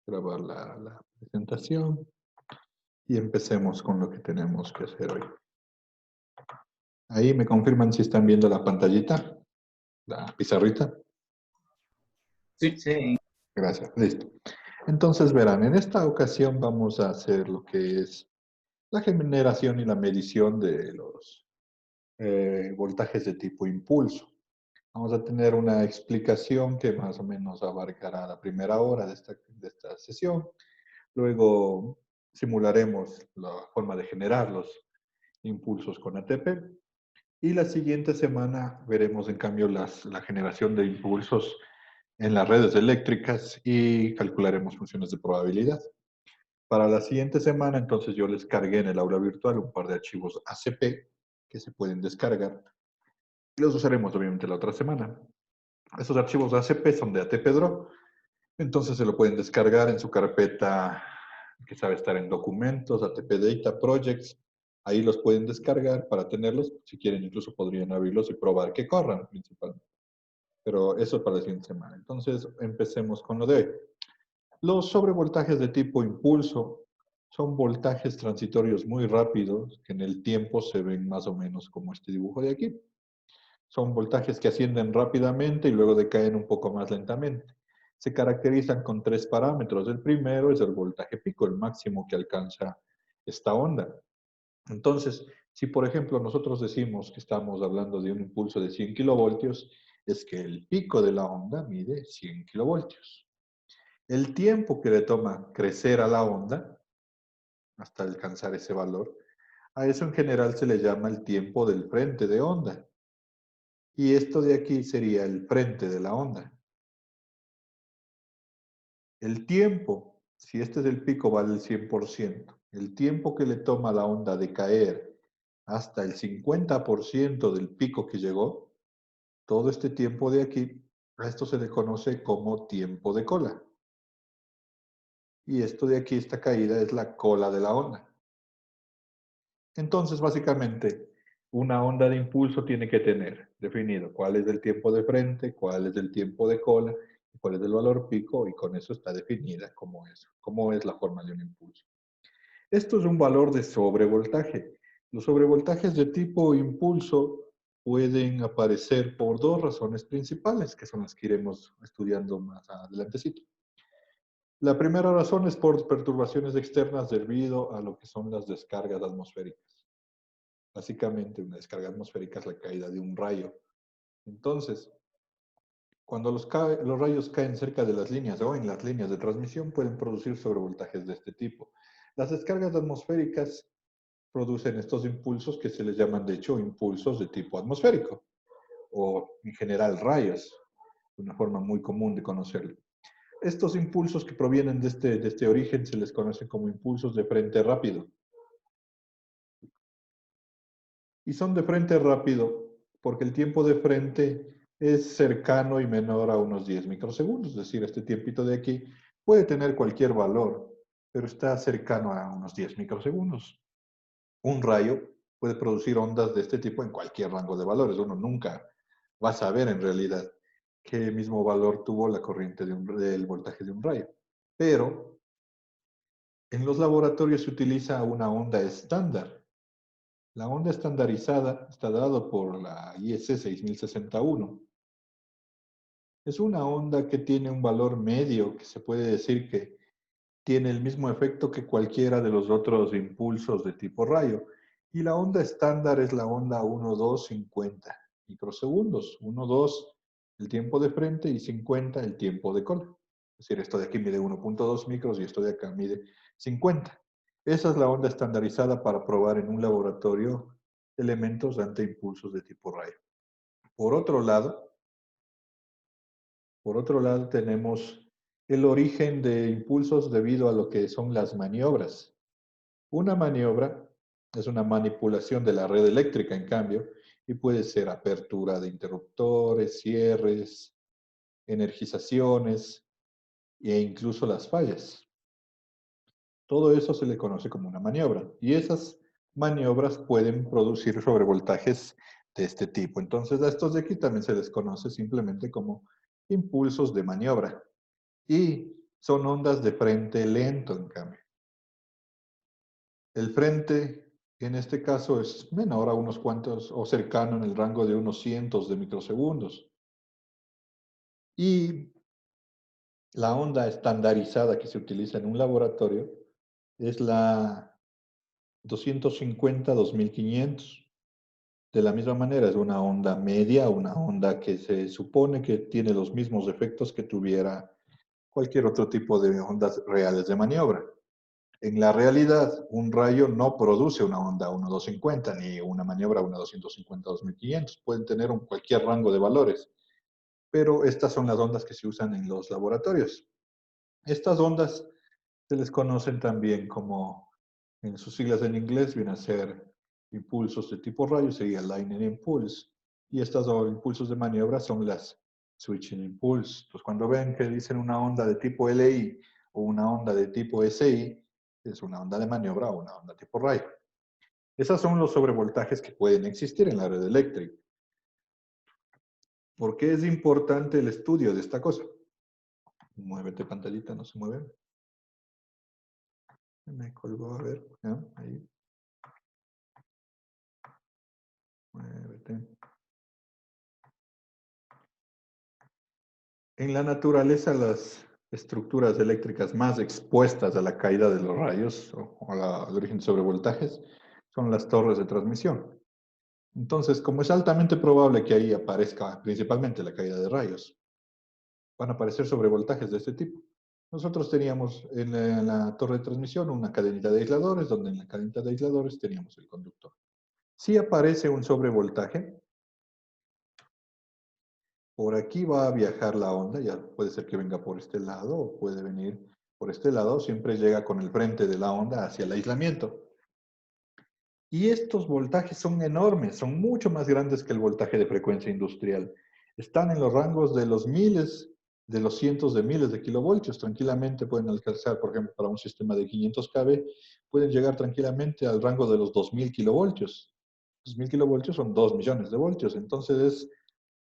grabar la presentación y empecemos con lo que tenemos que hacer hoy. Ahí me confirman si están viendo la pantallita, la pizarrita. Sí, sí. Gracias, listo. Entonces verán, en esta ocasión vamos a hacer lo que es la generación y la medición de los voltajes de tipo impulso. Vamos a tener una explicación que más o menos abarcará la primera hora de esta sesión. Luego simularemos la forma de generar los impulsos con ATP. Y la siguiente semana veremos en cambio la generación de impulsos en las redes eléctricas y calcularemos funciones de probabilidad. Para la siguiente semana, entonces yo les cargué en el aula virtual un par de archivos ACP que se pueden descargar y los usaremos obviamente la otra semana. Estos archivos ACP son de ATP Draw, entonces se lo pueden descargar en su carpeta que sabe estar en documentos, ATP Data Projects. Ahí los pueden descargar para tenerlos. Si quieren, incluso podrían abrirlos y probar que corran principalmente. Pero eso para la siguiente semana. Entonces, empecemos con lo de hoy. Los sobrevoltajes de tipo impulso son voltajes transitorios muy rápidos que en el tiempo se ven más o menos como este dibujo de aquí. Son voltajes que ascienden rápidamente y luego decaen un poco más lentamente. Se caracterizan con tres parámetros. El primero es el voltaje pico, el máximo que alcanza esta onda. Entonces, si por ejemplo nosotros decimos que estamos hablando de un impulso de 100 kilovoltios, es que el pico de la onda mide 100 kilovoltios. El tiempo que le toma crecer a la onda hasta alcanzar ese valor, a eso en general se le llama el tiempo del frente de onda. Y esto de aquí sería el frente de la onda. El tiempo, si este es el pico, vale el 100%. El tiempo que le toma a la onda de caer hasta el 50% del pico que llegó, todo este tiempo de aquí, a esto se le conoce como tiempo de cola. Y esto de aquí, esta caída, es la cola de la onda. Entonces, básicamente, una onda de impulso tiene que tener definido cuál es el tiempo de frente, cuál es el tiempo de cola, cuál es el valor pico, y con eso está definida cómo es la forma de un impulso. Esto es un valor de sobrevoltaje. Los sobrevoltajes de tipo impulso pueden aparecer por dos razones principales, que son las que iremos estudiando más adelantecito. La primera razón es por perturbaciones externas debido a lo que son las descargas atmosféricas. Básicamente, una descarga atmosférica es la caída de un rayo. Entonces, cuando los rayos caen cerca de las líneas o en las líneas de transmisión, pueden producir sobrevoltajes de este tipo. Las descargas atmosféricas producen estos impulsos que se les llaman, de hecho, impulsos de tipo atmosférico, o en general rayos, una forma muy común de conocerlo. Estos impulsos que provienen de este origen se les conoce como impulsos de frente rápido. Y son de frente rápido porque el tiempo de frente es cercano y menor a unos 10 microsegundos. Es decir, este tiempito de aquí puede tener cualquier valor, pero está cercano a unos 10 microsegundos. Un rayo puede producir ondas de este tipo en cualquier rango de valores. Uno nunca va a saber en realidad qué mismo valor tuvo la corriente del voltaje de un rayo. Pero en los laboratorios se utiliza una onda estándar. La onda estandarizada está dada por la IEC 6061. Es una onda que tiene un valor medio que se puede decir que tiene el mismo efecto que cualquiera de los otros impulsos de tipo rayo. Y la onda estándar es la onda 1250 microsegundos. 12 el tiempo de frente y 50 el tiempo de cola. Es decir, esto de aquí mide 1.2 micros y esto de acá mide 50. Esa es la onda estandarizada para probar en un laboratorio elementos ante impulsos de tipo rayo. Por otro lado, tenemos el origen de impulsos debido a lo que son las maniobras. Una maniobra es una manipulación de la red eléctrica, en cambio, y puede ser apertura de interruptores, cierres, energizaciones e incluso las fallas. Todo eso se le conoce como una maniobra y esas maniobras pueden producir sobrevoltajes de este tipo. Entonces a estos de aquí también se les conoce simplemente como impulsos de maniobra. Y son ondas de frente lento, en cambio. El frente, en este caso, es menor a unos cuantos o cercano en el rango de unos cientos de microsegundos. Y la onda estandarizada que se utiliza en un laboratorio es la 250-2500. De la misma manera, es una onda media, una onda que se supone que tiene los mismos efectos que tuviera cualquier otro tipo de ondas reales de maniobra. En la realidad, un rayo no produce una onda 1250 ni una maniobra 250-2500. Pueden tener cualquier rango de valores, pero estas son las ondas que se usan en los laboratorios. Estas ondas se les conocen también como, en sus siglas en inglés, vienen a ser impulsos de tipo rayo, sería Lightning Impulse. Y estos impulsos de maniobra son las Switching Impulse. Pues cuando ven que dicen una onda de tipo LI o una onda de tipo SI, es una onda de maniobra o una onda tipo rayo. Esos son los sobrevoltajes que pueden existir en la red eléctrica. ¿Por qué es importante el estudio de esta cosa? Muévete pantallita, no se mueve. Me colgó, a ver, ¿ya? Ahí. Muévete. En la naturaleza, las estructuras eléctricas más expuestas a la caída de los rayos o al origen de sobrevoltajes son las torres de transmisión. Entonces, como es altamente probable que ahí aparezca principalmente la caída de rayos, van a aparecer sobrevoltajes de este tipo. Nosotros teníamos en la torre de transmisión una cadenita de aisladores, donde en la cadenita de aisladores teníamos el conductor. Si aparece un sobrevoltaje, por aquí va a viajar la onda, ya puede ser que venga por este lado o puede venir por este lado, siempre llega con el frente de la onda hacia el aislamiento. Y estos voltajes son enormes, son mucho más grandes que el voltaje de frecuencia industrial. Están en los rangos de los miles, de los cientos de miles de kilovoltios. Tranquilamente pueden alcanzar, por ejemplo, para un sistema de 500 kV, pueden llegar tranquilamente al rango de los 2000 kilovoltios. 2000 kilovoltios son 2 millones de voltios, entonces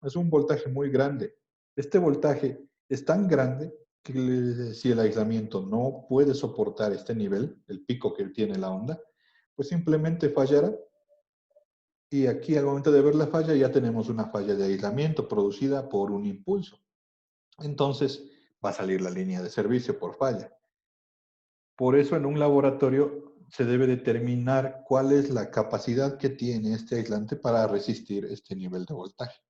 es un voltaje muy grande. Este voltaje es tan grande que si el aislamiento no puede soportar este nivel, el pico que tiene la onda, pues simplemente fallará. Y aquí al momento de ver la falla ya tenemos una falla de aislamiento producida por un impulso. Entonces va a salir la línea de servicio por falla. Por eso en un laboratorio se debe determinar cuál es la capacidad que tiene este aislante para resistir este nivel de voltaje.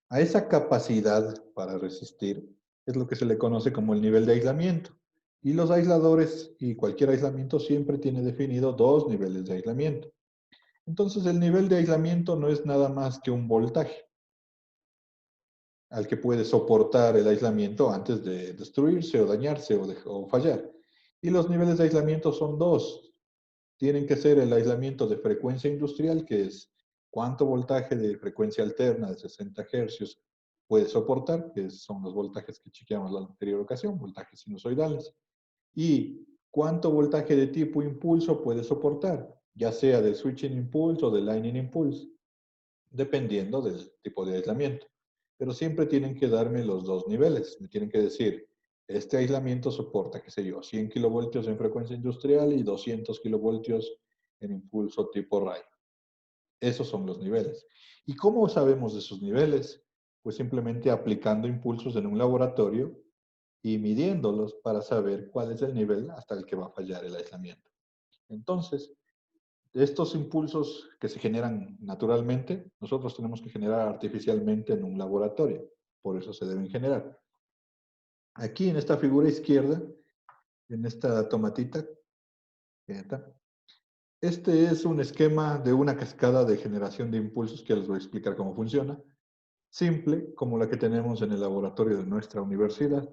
A esa capacidad para resistir es lo que se le conoce como el nivel de aislamiento. Y los aisladores y cualquier aislamiento siempre tiene definido dos niveles de aislamiento. Entonces el nivel de aislamiento no es nada más que un voltaje al que puede soportar el aislamiento antes de destruirse o dañarse o fallar. Y los niveles de aislamiento son dos. Tienen que ser el aislamiento de frecuencia industrial, que es cuánto voltaje de frecuencia alterna de 60 hercios puede soportar, que son los voltajes que chequeamos la anterior ocasión, voltajes sinusoidales, y cuánto voltaje de tipo impulso puede soportar, ya sea de switching impulse o de lightning impulse, dependiendo del tipo de aislamiento. Pero siempre tienen que darme los dos niveles. Me tienen que decir, este aislamiento soporta, qué sé yo, 100 kilovoltios en frecuencia industrial y 200 kilovoltios en impulso tipo rayo. Esos son los niveles. ¿Y cómo sabemos de esos niveles? Pues simplemente aplicando impulsos en un laboratorio y midiéndolos para saber cuál es el nivel hasta el que va a fallar el aislamiento. Entonces, estos impulsos que se generan naturalmente, nosotros tenemos que generar artificialmente en un laboratorio. Por eso se deben generar. Aquí en esta figura izquierda, en esta tomatita, este es un esquema de una cascada de generación de impulsos que les voy a explicar cómo funciona. Simple, como la que tenemos en el laboratorio de nuestra universidad.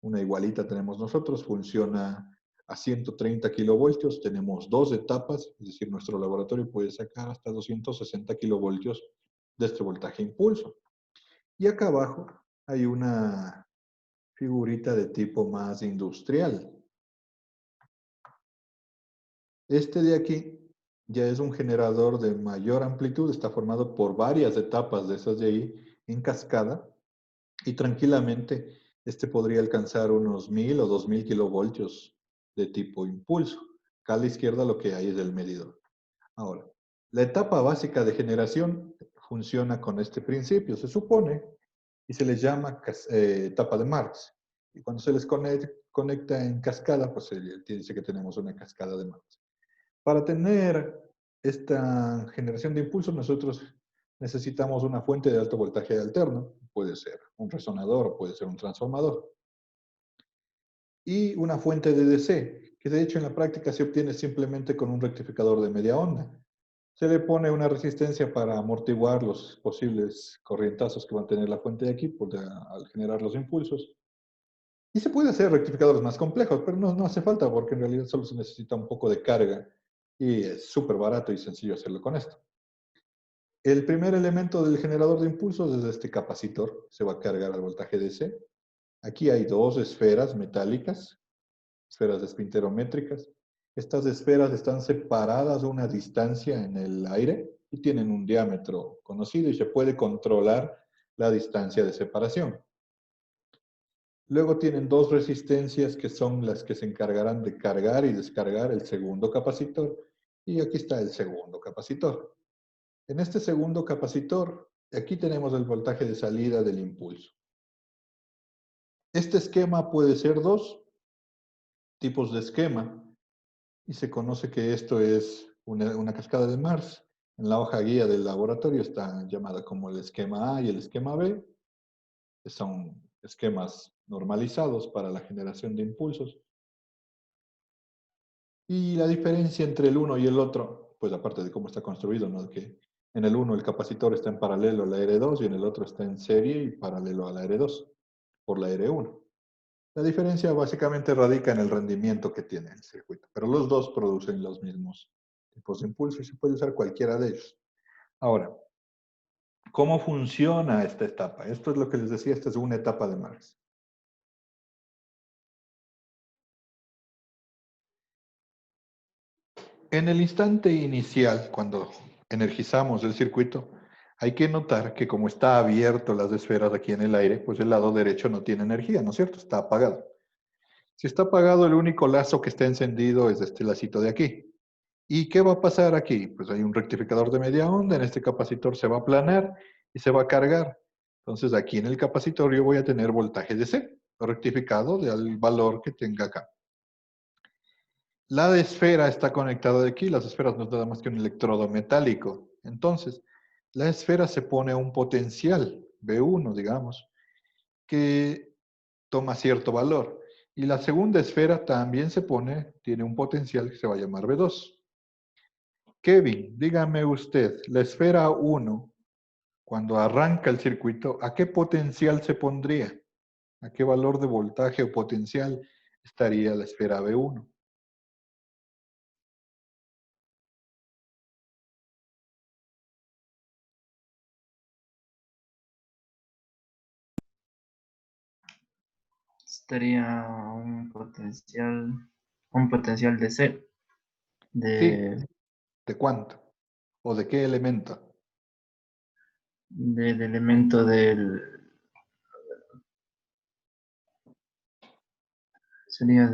Una igualita tenemos nosotros, funciona a 130 kilovoltios, tenemos dos etapas, es decir, nuestro laboratorio puede sacar hasta 260 kilovoltios de este voltaje impulso. Y acá abajo hay una figurita de tipo más industrial. Este de aquí ya es un generador de mayor amplitud, está formado por varias etapas de esas de ahí en cascada y tranquilamente Este podría alcanzar unos 1000 o 2000 kilovoltios de tipo impulso. Acá a la izquierda lo que hay es el medidor. Ahora, la etapa básica de generación funciona con este principio, se supone, y se les llama etapa de Marx. Y cuando se les conecta en cascada, pues se dice que tenemos una cascada de Marx. Para tener esta generación de impulsos, nosotros necesitamos una fuente de alto voltaje alterno, puede ser un resonador o puede ser un transformador, y una fuente de DC, que de hecho en la práctica se obtiene simplemente con un rectificador de media onda. Se le pone una resistencia para amortiguar los posibles corrientazos que van a tener la fuente de aquí al generar los impulsos. Y se puede hacer rectificadores más complejos, pero no hace falta porque en realidad solo se necesita un poco de carga y es súper barato y sencillo hacerlo con esto. El primer elemento del generador de impulsos es este capacitor. Se va a cargar al voltaje DC. Aquí hay dos esferas metálicas, esferas espinterométricas. Estas esferas están separadas a una distancia en el aire y tienen un diámetro conocido y se puede controlar la distancia de separación. Luego tienen dos resistencias que son las que se encargarán de cargar y descargar el segundo capacitor. Y aquí está el segundo capacitor. En este segundo capacitor, aquí tenemos el voltaje de salida del impulso. Este esquema puede ser dos tipos de esquema y se conoce que esto es una cascada de Marx. En la hoja guía del laboratorio está llamada como el esquema A y el esquema B, que son esquemas normalizados para la generación de impulsos. Y la diferencia entre el uno y el otro, pues aparte de cómo está construido, ¿no? Que en el uno el capacitor está en paralelo a la R2 y en el otro está en serie y paralelo a la R2 por la R1. La diferencia básicamente radica en el rendimiento que tiene el circuito, pero los dos producen los mismos tipos de impulso y se puede usar cualquiera de ellos. Ahora, ¿cómo funciona esta etapa? Esto es lo que les decía, esta es una etapa de Marx. En el instante inicial, cuando energizamos el circuito, hay que notar que como está abierto las esferas aquí en el aire, pues el lado derecho no tiene energía, ¿no es cierto? Está apagado. Si está apagado, el único lazo que está encendido es este lacito de aquí. ¿Y qué va a pasar aquí? Pues hay un rectificador de media onda, en este capacitor se va a aplanar y se va a cargar. Entonces aquí en el capacitor yo voy a tener voltaje DC, rectificado del valor que tenga acá. La esfera está conectada de aquí, las esferas no es nada más que un electrodo metálico. Entonces, la esfera se pone a un potencial, V1, digamos, que toma cierto valor. Y la segunda esfera también tiene un potencial que se va a llamar V2. Kevin, dígame usted, la esfera 1, cuando arranca el circuito, ¿a qué potencial se pondría? ¿A qué valor de voltaje o potencial estaría la esfera V1? Estaría un potencial de C, Sí, de, ¿de cuánto? ¿O de qué elemento? del elemento sería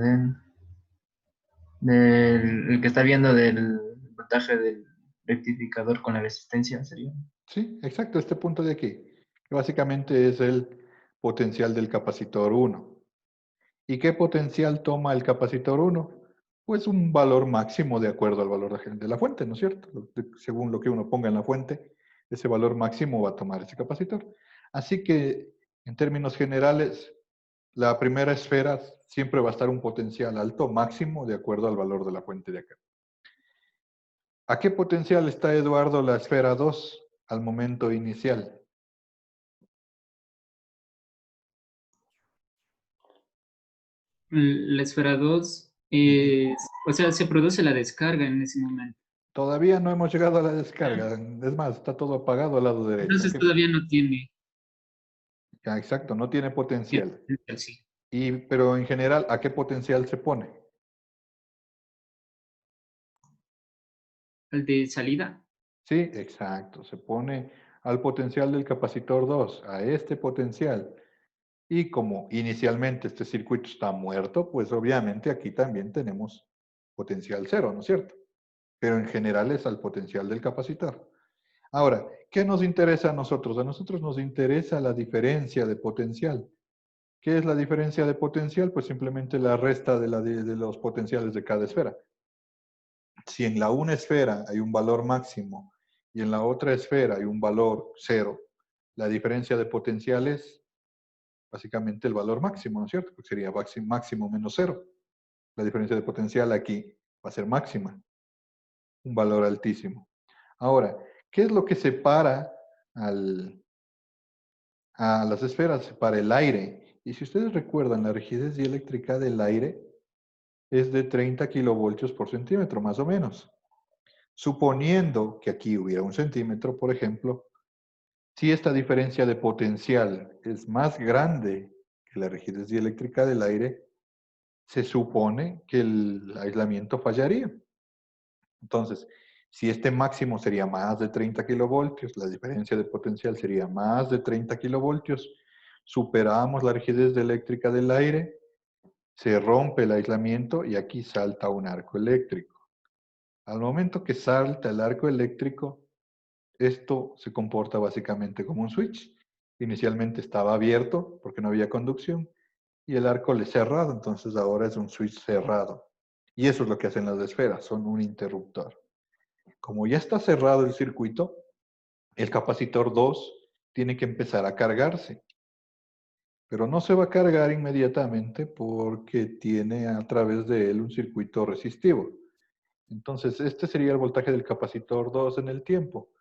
el que está viendo del voltaje del rectificador con la resistencia, sería. Sí, exacto, este punto de aquí, que básicamente es el potencial del capacitor 1. ¿Y qué potencial toma el capacitor 1? Pues un valor máximo de acuerdo al valor de la fuente, ¿no es cierto? Según lo que uno ponga en la fuente, ese valor máximo va a tomar ese capacitor. Así que, en términos generales, la primera esfera siempre va a estar un potencial alto máximo de acuerdo al valor de la fuente de acá. ¿A qué potencial está, Eduardo, la esfera 2 al momento inicial? La esfera 2 Ujú. o sea, se produce la descarga en ese momento. Todavía no hemos llegado a la Ah, descarga. Es más, está todo apagado al lado derecho. entonces todavía no tiene Ya, exacto, no tiene potencial. potencial, sí. Pero en general, ¿a qué potencial se pone? El de salida. Sí, exacto. Se pone al potencial del capacitor 2, a este potencial. Y como inicialmente este circuito está muerto, pues obviamente aquí también tenemos potencial cero, ¿no es cierto? Pero en general es al potencial del capacitor. Ahora, ¿qué nos interesa a nosotros? A nosotros nos interesa la diferencia de potencial. ¿Qué es la diferencia de potencial? Pues simplemente la resta de los potenciales de cada esfera. Si en la una esfera hay un valor máximo y en la otra esfera hay un valor cero, la diferencia de potencial es básicamente el valor máximo, ¿no es cierto? Porque sería máximo menos cero. La diferencia de potencial aquí va a ser máxima, un valor altísimo. Ahora, ¿qué es lo que separa a las esferas? Separa el aire. Y si ustedes recuerdan, la rigidez dieléctrica del aire es de 30 kilovoltios por centímetro, más o menos. Suponiendo que aquí hubiera un centímetro, por ejemplo, si esta diferencia de potencial es más grande que la rigidez dieléctrica del aire, se supone que el aislamiento fallaría. Entonces, si este máximo sería más de 30 kilovoltios, la diferencia de potencial sería más de 30 kilovoltios, superamos la rigidez eléctrica del aire, se rompe el aislamiento y aquí salta un arco eléctrico. Al momento que salta el arco eléctrico, esto se comporta básicamente como un switch. Inicialmente estaba abierto porque no había conducción y el arco le cerrado, entonces ahora es un switch cerrado. Y eso es lo que hacen las esferas, son un interruptor. Como ya está cerrado el circuito, el capacitor 2 tiene que empezar a cargarse. Pero no se va a cargar inmediatamente porque tiene a través de él un circuito resistivo. Entonces, este sería el voltaje del capacitor 2 en el tiempo.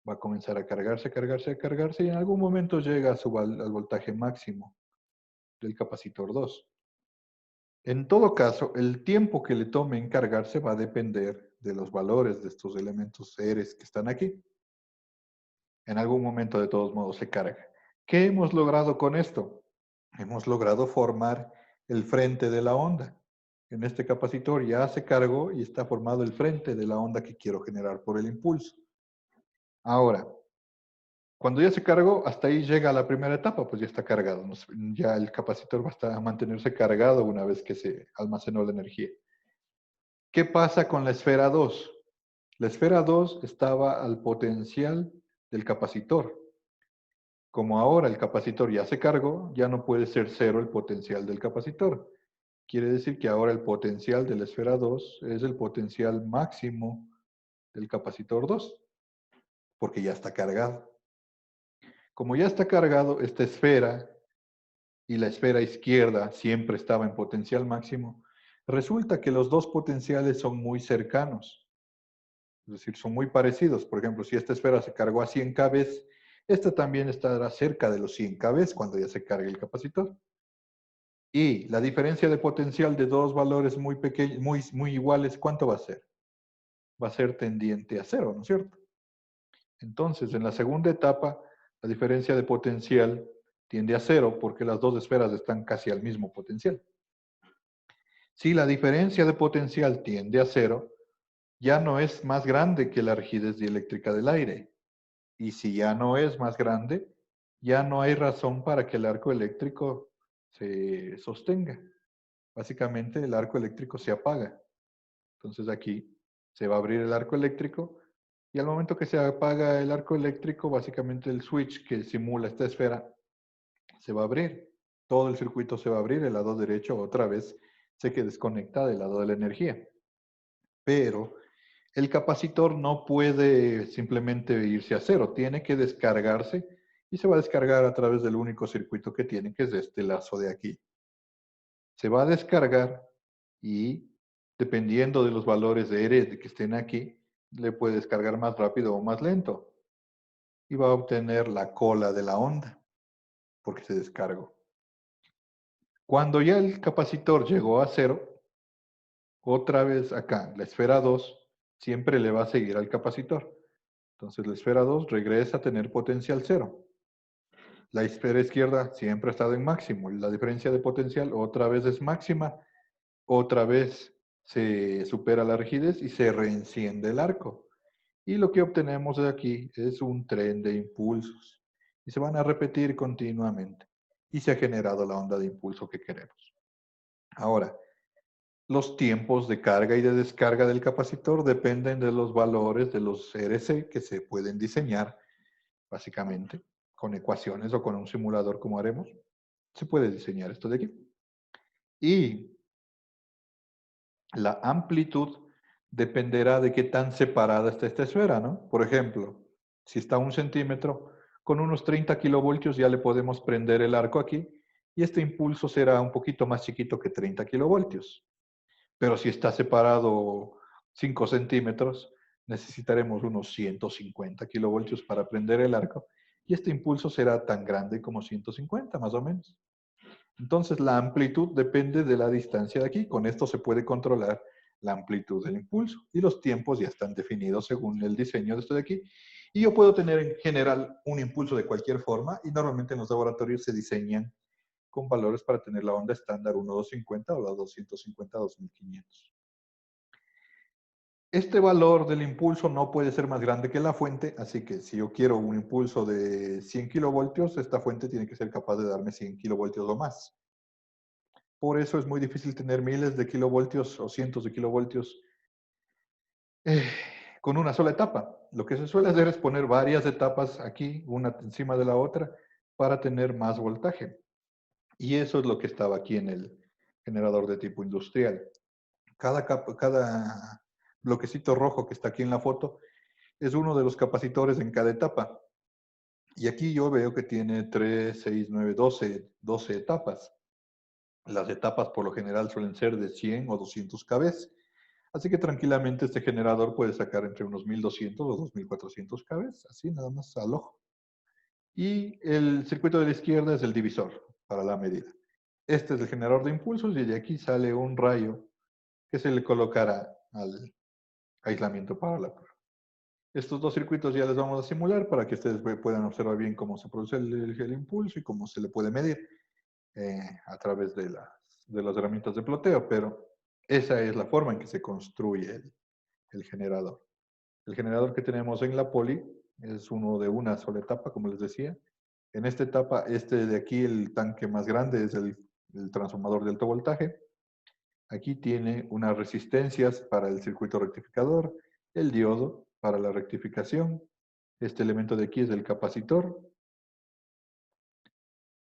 Va a comenzar a cargarse, cargarse, a cargarse y en algún momento llega al voltaje máximo del capacitor 2. En todo caso, el tiempo que le tome en cargarse va a depender de los valores de estos elementos seres que están aquí. En algún momento, de todos modos, se carga. ¿Qué hemos logrado con esto? Hemos logrado formar el frente de la onda. En este capacitor ya se cargó y está formado el frente de la onda que quiero generar por el impulso. Ahora, cuando ya se cargó, hasta ahí llega la primera etapa, pues ya está cargado. Ya el capacitor va a mantenerse cargado una vez que se almacenó la energía. ¿Qué pasa con la esfera 2? La esfera 2 estaba al potencial del capacitor. Como ahora el capacitor ya se cargó, ya no puede ser cero el potencial del capacitor. Quiere decir que ahora el potencial de la esfera 2 es el potencial máximo del capacitor 2, porque ya está cargado. Como ya está cargado, esta esfera y la esfera izquierda siempre estaba en potencial máximo, resulta que los dos potenciales son muy cercanos. Es decir, son muy parecidos. Por ejemplo, si esta esfera se cargó a 100 kV, esta también estará cerca de los 100 kV cuando ya se cargue el capacitor. Y la diferencia de potencial de dos valores muy pequeños, muy iguales, ¿cuánto va a ser? Va a ser tendiente a cero, ¿no es cierto? Entonces, en la segunda etapa, la diferencia de potencial tiende a cero porque las dos esferas están casi al mismo potencial. Si la diferencia de potencial tiende a cero, ya no es más grande que la rigidez dieléctrica del aire. Y si ya no es más grande, ya no hay razón para que el arco eléctrico se sostenga. Básicamente el arco eléctrico se apaga. Entonces aquí se va a abrir el arco eléctrico y al momento que se apaga el arco eléctrico, básicamente el switch que simula esta esfera se va a abrir. Todo el circuito se va a abrir, el lado derecho otra vez se que desconecta del lado de la energía. Pero el capacitor no puede simplemente irse a cero, tiene que descargarse y se va a descargar a través del único circuito que tiene, que es este lazo de aquí. Se va a descargar y dependiendo de los valores de R que estén aquí, le puede descargar más rápido o más lento. Y va a obtener la cola de la onda, porque se descargó. Cuando ya el capacitor llegó a cero, otra vez acá, la esfera 2 siempre le va a seguir al capacitor. Entonces la esfera 2 regresa a tener potencial cero. La esfera izquierda siempre ha estado en máximo. La diferencia de potencial otra vez es máxima. Otra vez se supera la rigidez y se reenciende el arco. Y lo que obtenemos de aquí es un tren de impulsos. Y se van a repetir continuamente. y se ha generado la onda de impulso que queremos. Ahora, los tiempos de carga y de descarga del capacitor dependen de los valores de los RC que se pueden diseñar, básicamente, con ecuaciones o con un simulador como haremos. Se puede diseñar esto de aquí. Y la amplitud dependerá de qué tan separada está esta esfera, ¿no? Por ejemplo, si está a 1 centímetro, con unos 30 kilovoltios ya le podemos prender el arco aquí y este impulso será un poquito más chiquito que 30 kilovoltios. Pero si está separado 5 centímetros, necesitaremos unos 150 kilovoltios para prender el arco y este impulso será tan grande como 150 más o menos. Entonces la amplitud depende de la distancia de aquí. Con esto se puede controlar la amplitud del impulso y los tiempos ya están definidos según el diseño de esto de aquí. Y yo puedo tener en general un impulso de cualquier forma y normalmente en los laboratorios se diseñan con valores para tener la onda estándar 1250 o la 250-2500. Este valor del impulso no puede ser más grande que la fuente, así que si yo quiero un impulso de 100 kilovoltios, esta fuente tiene que ser capaz de darme 100 kilovoltios o más. Por eso es muy difícil tener miles de kilovoltios o cientos de kilovoltios con una sola etapa. Lo que se suele hacer es poner varias etapas aquí, una encima de la otra, para tener más voltaje. Y eso es lo que estaba aquí en el generador de tipo industrial. Cada bloquecito rojo que está aquí en la foto es uno de los capacitores en cada etapa. Y aquí yo veo que tiene 3, 6, 9, 12 etapas. Las etapas por lo general suelen ser de 100 o 200 kV. Así que tranquilamente este generador puede sacar entre unos 1200 o 2400 kV, así nada más al ojo. Y el circuito de la izquierda es el divisor para la medida. Este es el generador de impulsos y de aquí sale un rayo que se le colocará al aislamiento para la prueba. Estos dos circuitos ya les vamos a simular para que ustedes puedan observar bien cómo se produce el impulso y cómo se le puede medir a través de las herramientas de ploteo, pero esa es la forma en que se construye el generador. El generador que tenemos en la poli es uno de una sola etapa, como les decía. En esta etapa, este de aquí, el tanque más grande es el transformador de alto voltaje. Aquí tiene unas resistencias para el circuito rectificador, el diodo para la rectificación. Este elemento de aquí es el capacitor,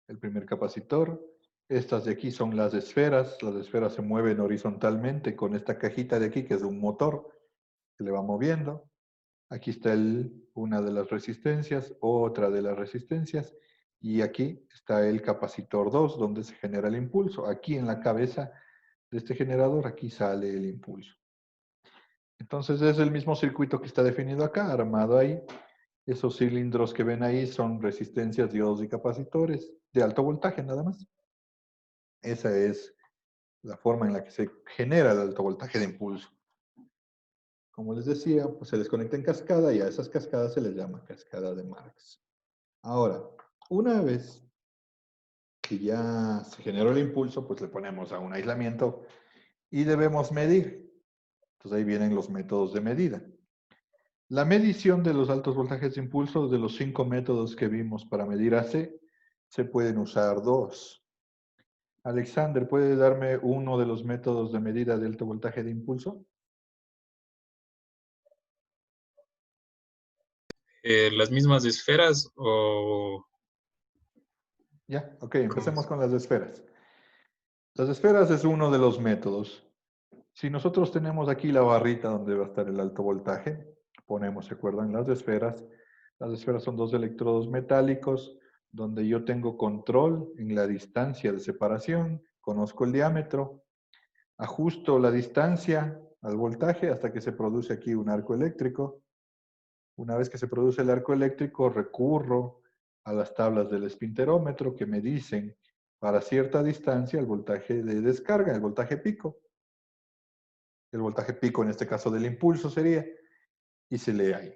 el primer capacitor. Estas de aquí son las esferas se mueven horizontalmente con esta cajita de aquí que es un motor que le va moviendo. Aquí está una de las resistencias, otra de las resistencias, y aquí está el capacitor 2, donde se genera el impulso. Aquí en la cabeza de este generador, aquí sale el impulso. Entonces es el mismo circuito que está definido acá, armado ahí. Esos cilindros que ven ahí son resistencias, diodos y capacitores de alto voltaje nada más. Esa es la forma en la que se genera el alto voltaje de impulso. Como les decía, pues se desconecta en cascada y a esas cascadas se les llama cascada de Marx. Ahora, una vez que ya se generó el impulso, pues le ponemos a un aislamiento y debemos medir. Entonces ahí vienen los métodos de medida. La medición de los altos voltajes de impulso, de los 5 métodos que vimos para medir AC, se pueden usar 2. Alexander, ¿puede darme uno de los métodos de medida de alto voltaje de impulso? ¿Las mismas esferas o...? Ya, ok, empecemos con las esferas. Las esferas es uno de los métodos. Si nosotros tenemos aquí la barrita donde va a estar el alto voltaje, ponemos, ¿se acuerdan? Las esferas. Las esferas son dos electrodos metálicos donde yo tengo control en la distancia de separación, conozco el diámetro, ajusto la distancia al voltaje hasta que se produce aquí un arco eléctrico. Una vez que se produce el arco eléctrico, recurro a las tablas del espinterómetro que me dicen para cierta distancia el voltaje de descarga, el voltaje pico. El voltaje pico en este caso del impulso sería, y se lee ahí.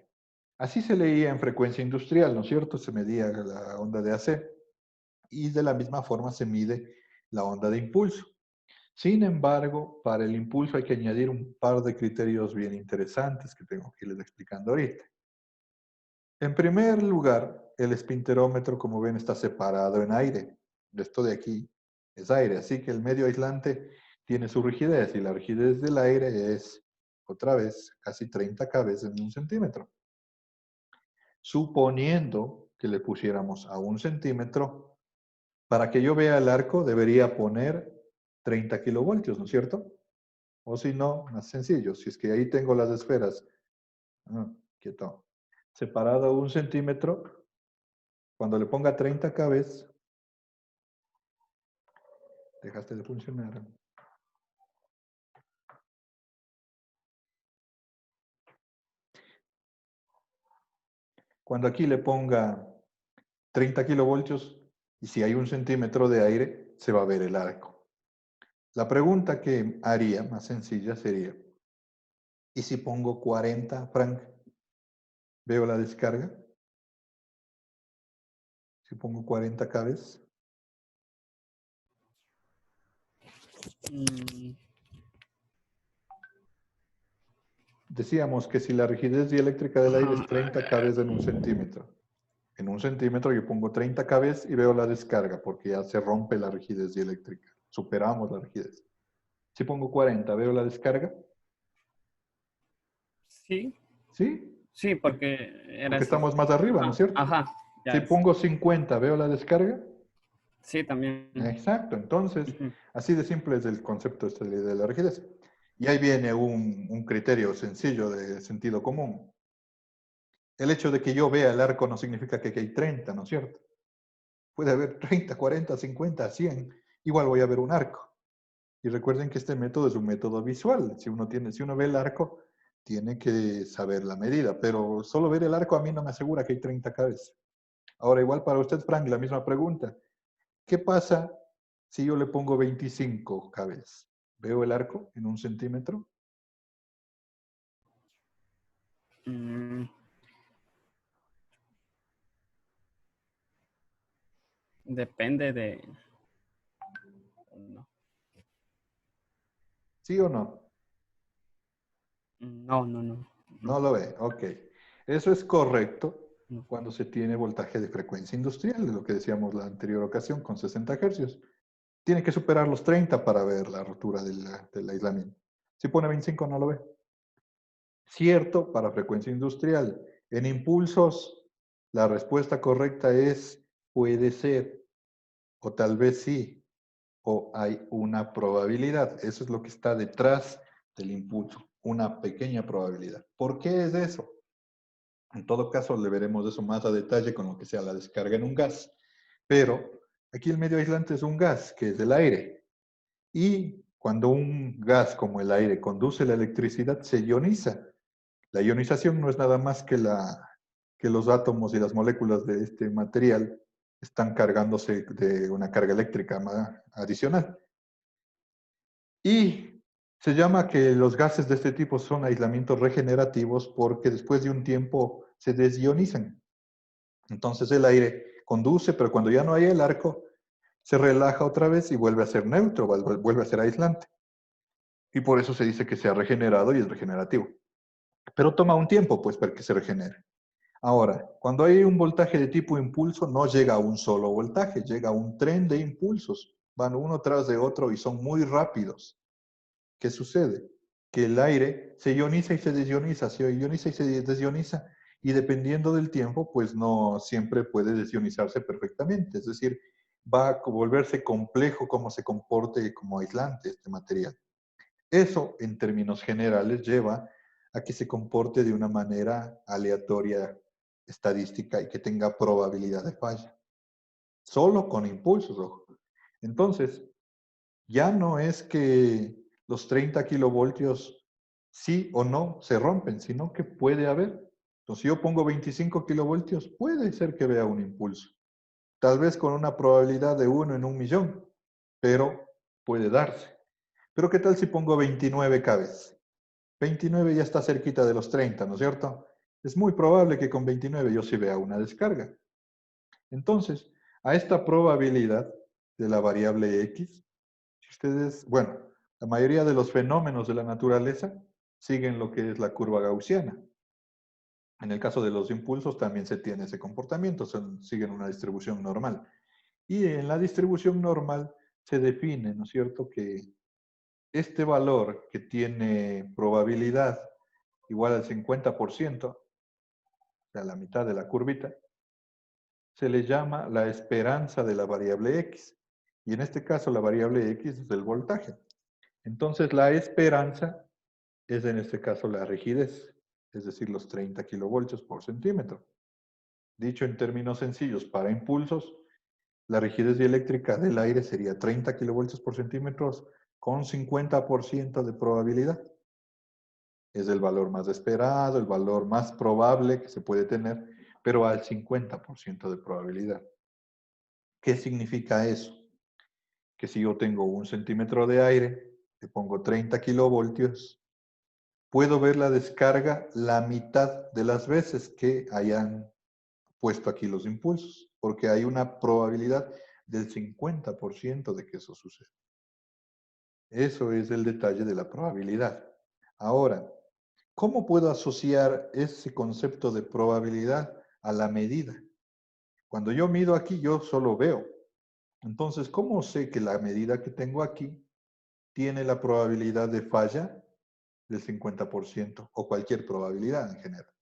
Así se leía en frecuencia industrial, ¿no es cierto? Se medía la onda de AC y de la misma forma se mide la onda de impulso. Sin embargo, para el impulso hay que añadir un par de criterios bien interesantes que tengo que irles explicando ahorita. En primer lugar, el espinterómetro, como ven, está separado en aire. Esto de aquí es aire, así que el medio aislante tiene su rigidez y la rigidez del aire es, otra vez, casi 30 kb en 1 centímetro. Suponiendo que le pusiéramos a 1 centímetro, para que yo vea el arco debería poner 30 kilovoltios, ¿no es cierto? O si no, más sencillo, si es que ahí tengo las esferas, quieto, separado 1 centímetro, cuando le ponga 30 kb, dejaste de funcionar. Cuando aquí le ponga 30 kilovoltios y si hay 1 centímetro de aire, se va a ver el arco. La pregunta que haría, más sencilla, sería, ¿y si pongo 40, Frank? ¿Veo la descarga? Si pongo 40 kb. Mm, Decíamos que si la rigidez dieléctrica del aire es Ajá. 30 kb en 1 centímetro. En 1 centímetro yo pongo 30 kb y veo la descarga porque ya se rompe la rigidez dieléctrica. Superamos la rigidez. Si pongo 40, ¿veo la descarga? sí, ¿Sí? sí, porque era Porque así. estamos más arriba, ¿no es cierto? Ajá, ya Si es. pongo 50, ¿veo la descarga? Sí, también. Exacto. Entonces, Ujú. así de simple es el concepto este de la rigidez. Y ahí viene un criterio sencillo de sentido común. El hecho de que yo vea el arco no significa que hay 30, ¿no es cierto? Puede haber 30, 40, 50, 100. Igual voy a ver un arco. Y recuerden que este método es un método visual. Si uno ve el arco, tiene que saber la medida. Pero solo ver el arco a mí no me asegura que hay 30 cabezas. Ahora, igual para usted, Frank, la misma pregunta. ¿Qué pasa si yo le pongo 25 cabezas? ¿Veo el arco en 1 centímetro? Mm, depende de... No, ¿Sí o no? no, no, no. No lo ve. Ok. Eso es correcto No. cuando se tiene voltaje de frecuencia industrial, de lo que decíamos la anterior ocasión, con 60 hercios. Tiene que superar los 30 para ver la rotura del aislamiento. Si pone 25 no lo ve. Cierto, para frecuencia industrial. En impulsos, la respuesta correcta es puede ser, o tal vez sí, o hay una probabilidad. Eso es lo que está detrás del impulso, una pequeña probabilidad. ¿Por qué es eso? En todo caso, le veremos eso más a detalle con lo que sea la descarga en un gas. Pero aquí el medio aislante es un gas, que es el aire. Y cuando un gas como el aire conduce la electricidad, se ioniza. La ionización no es nada más que los átomos y las moléculas de este material están cargándose de una carga eléctrica adicional. Y se llama que los gases de este tipo son aislamientos regenerativos porque después de un tiempo se desionizan. Entonces el aire conduce, pero cuando ya no hay el arco, se relaja otra vez y vuelve a ser neutro, vuelve a ser aislante. Y por eso se dice que se ha regenerado y es regenerativo. Pero toma un tiempo, pues, para que se regenere. Ahora, cuando hay un voltaje de tipo impulso, no llega a un solo voltaje, llega a un tren de impulsos. Van uno tras de otro y son muy rápidos. ¿Qué sucede? Que el aire se ioniza y se desioniza, se ioniza y se desioniza, y dependiendo del tiempo, pues no siempre puede desionizarse perfectamente. Es decir, va a volverse complejo cómo se comporte como aislante este material. Eso, en términos generales, lleva a que se comporte de una manera aleatoria, estadística y que tenga probabilidad de falla. Solo con impulsos, ojo. Entonces, ya no es que los 30 kilovoltios sí o no se rompen, sino que puede haber. Entonces, si yo pongo 25 kilovoltios, puede ser que vea un impulso. Tal vez con una probabilidad de 1 en 1.000.000, pero puede darse. Pero ¿qué tal si pongo 29 cabezas? 29 ya está cerquita de los 30, ¿no es cierto? Es muy probable que con 29 yo sí vea una descarga. Entonces, a esta probabilidad de la variable X, si ustedes, bueno, la mayoría de los fenómenos de la naturaleza siguen lo que es la curva gaussiana. En el caso de los impulsos también se tiene ese comportamiento, siguen una distribución normal. Y en la distribución normal se define, ¿no es cierto?, que este valor que tiene probabilidad igual al 50%, o sea, la mitad de la curvita, se le llama la esperanza de la variable X. Y en este caso la variable X es el voltaje. Entonces la esperanza es en este caso la rigidez, es decir, los 30 kilovoltios por centímetro. Dicho en términos sencillos, para impulsos, la rigidez dieléctrica del aire sería 30 kilovoltios por centímetro con 50% de probabilidad. Es el valor más esperado, el valor más probable que se puede tener, pero al 50% de probabilidad. ¿Qué significa eso? Que si yo tengo 1 centímetro de aire, le pongo 30 kilovoltios, puedo ver la descarga la mitad de las veces que hayan puesto aquí los impulsos, porque hay una probabilidad del 50% de que eso suceda. Eso es el detalle de la probabilidad. Ahora, ¿cómo puedo asociar ese concepto de probabilidad a la medida? Cuando yo mido aquí, yo solo veo. Entonces, ¿cómo sé que la medida que tengo aquí tiene la probabilidad de falla del 50% o cualquier probabilidad en general?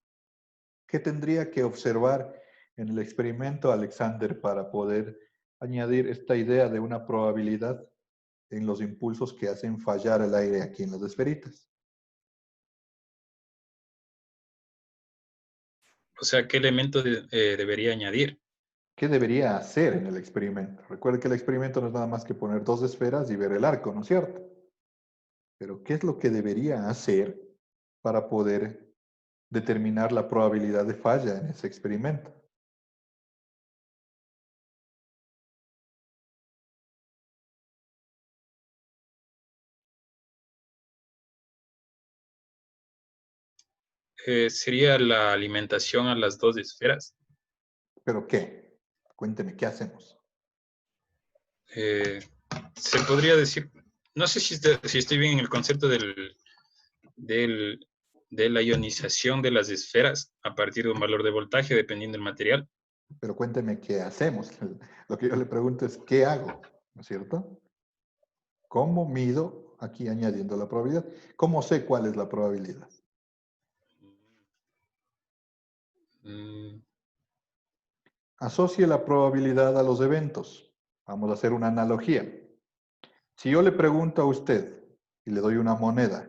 ¿Qué tendría que observar en el experimento Alexander para poder añadir esta idea de una probabilidad en los impulsos que hacen fallar el aire aquí en las esferitas? O sea, ¿qué elemento debería añadir? ¿Qué debería hacer en el experimento? Recuerde que el experimento no es nada más que poner dos esferas y ver el arco, ¿no es cierto? Pero ¿qué es lo que debería hacer para poder determinar la probabilidad de falla en ese experimento? Sería la alimentación a las dos esferas. ¿Pero qué? Cuénteme, ¿qué hacemos? Eh, Se podría decir, no sé si estoy bien en el concepto de la ionización de las esferas a partir de un valor de voltaje dependiendo del material. Pero cuénteme, ¿qué hacemos? Lo que yo le pregunto es, ¿qué hago? ¿No es cierto? ¿Cómo mido aquí añadiendo la probabilidad? ¿Cómo sé cuál es la probabilidad? Mm, Asocie la probabilidad a los eventos. Vamos a hacer una analogía. Si yo le pregunto a usted y le doy una moneda,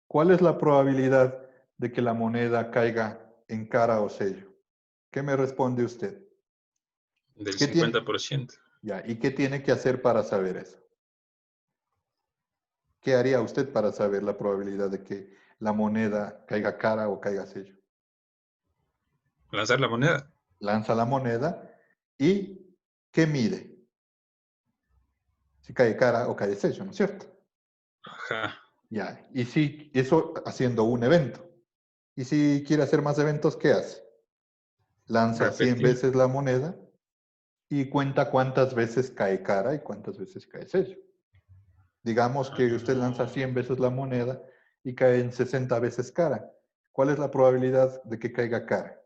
¿cuál es la probabilidad de que la moneda caiga en cara o sello? ¿Qué me responde usted? del ¿Qué tiene? 50%. Ya, ¿y qué tiene que hacer para saber eso? ¿Qué haría usted para saber la probabilidad de que la moneda caiga cara o caiga sello? Lanzar la moneda. Lanza la moneda y ¿qué mide? Si cae cara o cae sello, ¿no es cierto? Ajá. Ya, y si eso haciendo un evento. Y si quiere hacer más eventos, ¿qué hace? Lanza 100 Repetir. veces la moneda y cuenta cuántas veces cae cara y cuántas veces cae sello. Digamos que usted lanza 100 veces la moneda y cae en 60 veces cara. ¿Cuál es la probabilidad de que caiga cara?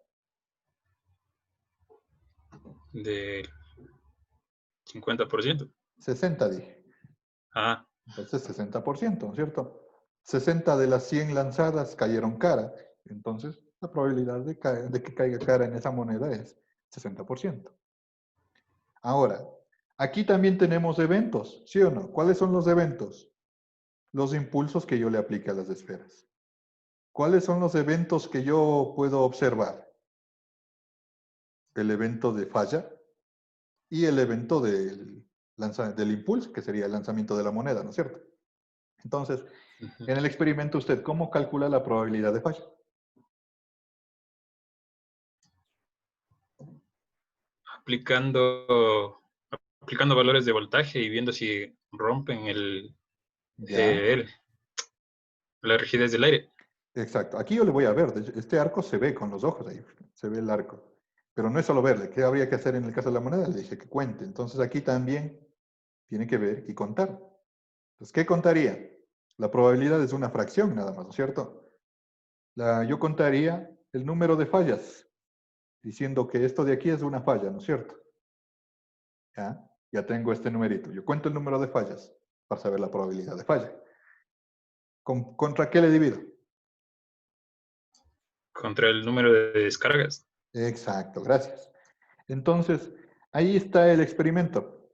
Del 50%. 60 dije. Ah, Entonces 60%, ¿no es cierto? 60 de las 100 lanzadas cayeron cara. Entonces la probabilidad de que caiga cara en esa moneda es 60%. Ahora, aquí también tenemos eventos, ¿sí o no? ¿Cuáles son los eventos? Los impulsos que yo le aplique a las esferas. ¿Cuáles son los eventos que yo puedo observar? El evento de falla y el evento del impulso, que sería el lanzamiento de la moneda, ¿no es cierto? Entonces, ujú. en el experimento, ¿usted cómo calcula la probabilidad de falla? aplicando, aplicando valores de voltaje y viendo si rompen Ya, la rigidez del aire. exacto. Aquí yo le voy a ver. Este arco se ve con los ojos ahí. Se ve el arco. Pero no es solo verle. ¿Qué habría que hacer en el caso de la moneda? Le dije que cuente. Entonces aquí también tiene que ver y contar. Entonces, ¿qué contaría? La probabilidad es una fracción nada más, ¿no es cierto? Yo contaría el número de fallas, diciendo que esto de aquí es una falla, ¿no es cierto? ¿Ya? Ya tengo este numerito. Yo cuento el número de fallas para saber la probabilidad de falla. ¿Contra qué le divido? Contra el número de descargas. Exacto, gracias. Entonces, ahí está el experimento.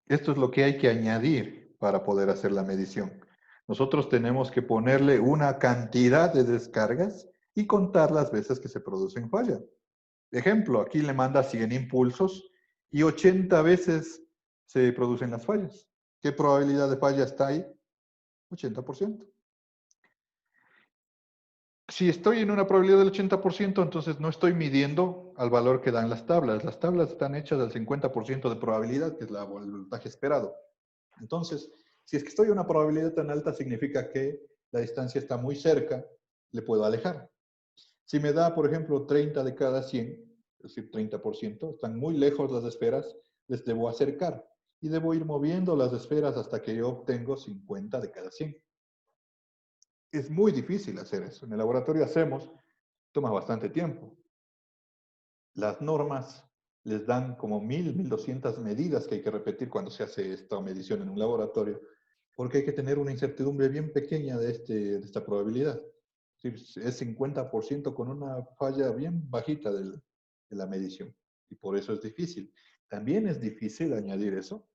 Esto es lo que hay que añadir para poder hacer la medición. Nosotros tenemos que ponerle una cantidad de descargas y contar las veces que se producen fallas. Ejemplo, aquí le manda 100 impulsos y 80 veces se producen las fallas. ¿Qué probabilidad de falla está ahí? 80%. Si estoy en una probabilidad del 80%, entonces no estoy midiendo al valor que dan las tablas. Las tablas están hechas al 50% de probabilidad, que es el voltaje esperado. Entonces, si es que estoy en una probabilidad tan alta, significa que la distancia está muy cerca, le puedo alejar. Si me da, por ejemplo, 30 de cada 100, es decir, 30%, están muy lejos las esferas, les debo acercar. Y debo ir moviendo las esferas hasta que yo obtengo 50 de cada 100. Es muy difícil hacer eso. En el laboratorio hacemos, toma bastante tiempo. Las normas les dan como 1.200 medidas que hay que repetir cuando se hace esta medición en un laboratorio, porque hay que tener una incertidumbre bien pequeña de esta probabilidad. Es decir, es 50% con una falla bien bajita de la medición. Y por eso es difícil. También es difícil añadir eso,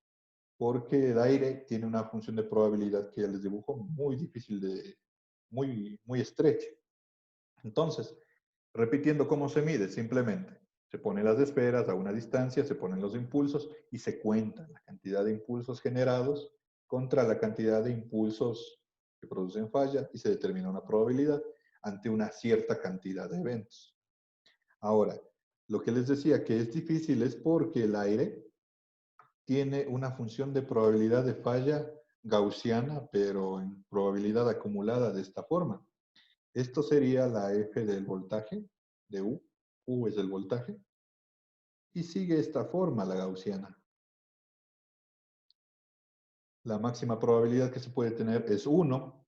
porque el aire tiene una función de probabilidad que ya les dibujo muy difícil muy estrecha. Entonces, repitiendo cómo se mide, simplemente se ponen las esferas a una distancia, se ponen los impulsos y se cuenta la cantidad de impulsos generados contra la cantidad de impulsos que producen falla y se determina una probabilidad ante una cierta cantidad de eventos. Ahora, lo que les decía que es difícil es porque el aire tiene una función de probabilidad de falla gaussiana, pero en probabilidad acumulada de esta forma. Esto sería la F del voltaje, de U. U es el voltaje. Y sigue esta forma la gaussiana. La máxima probabilidad que se puede tener es 1.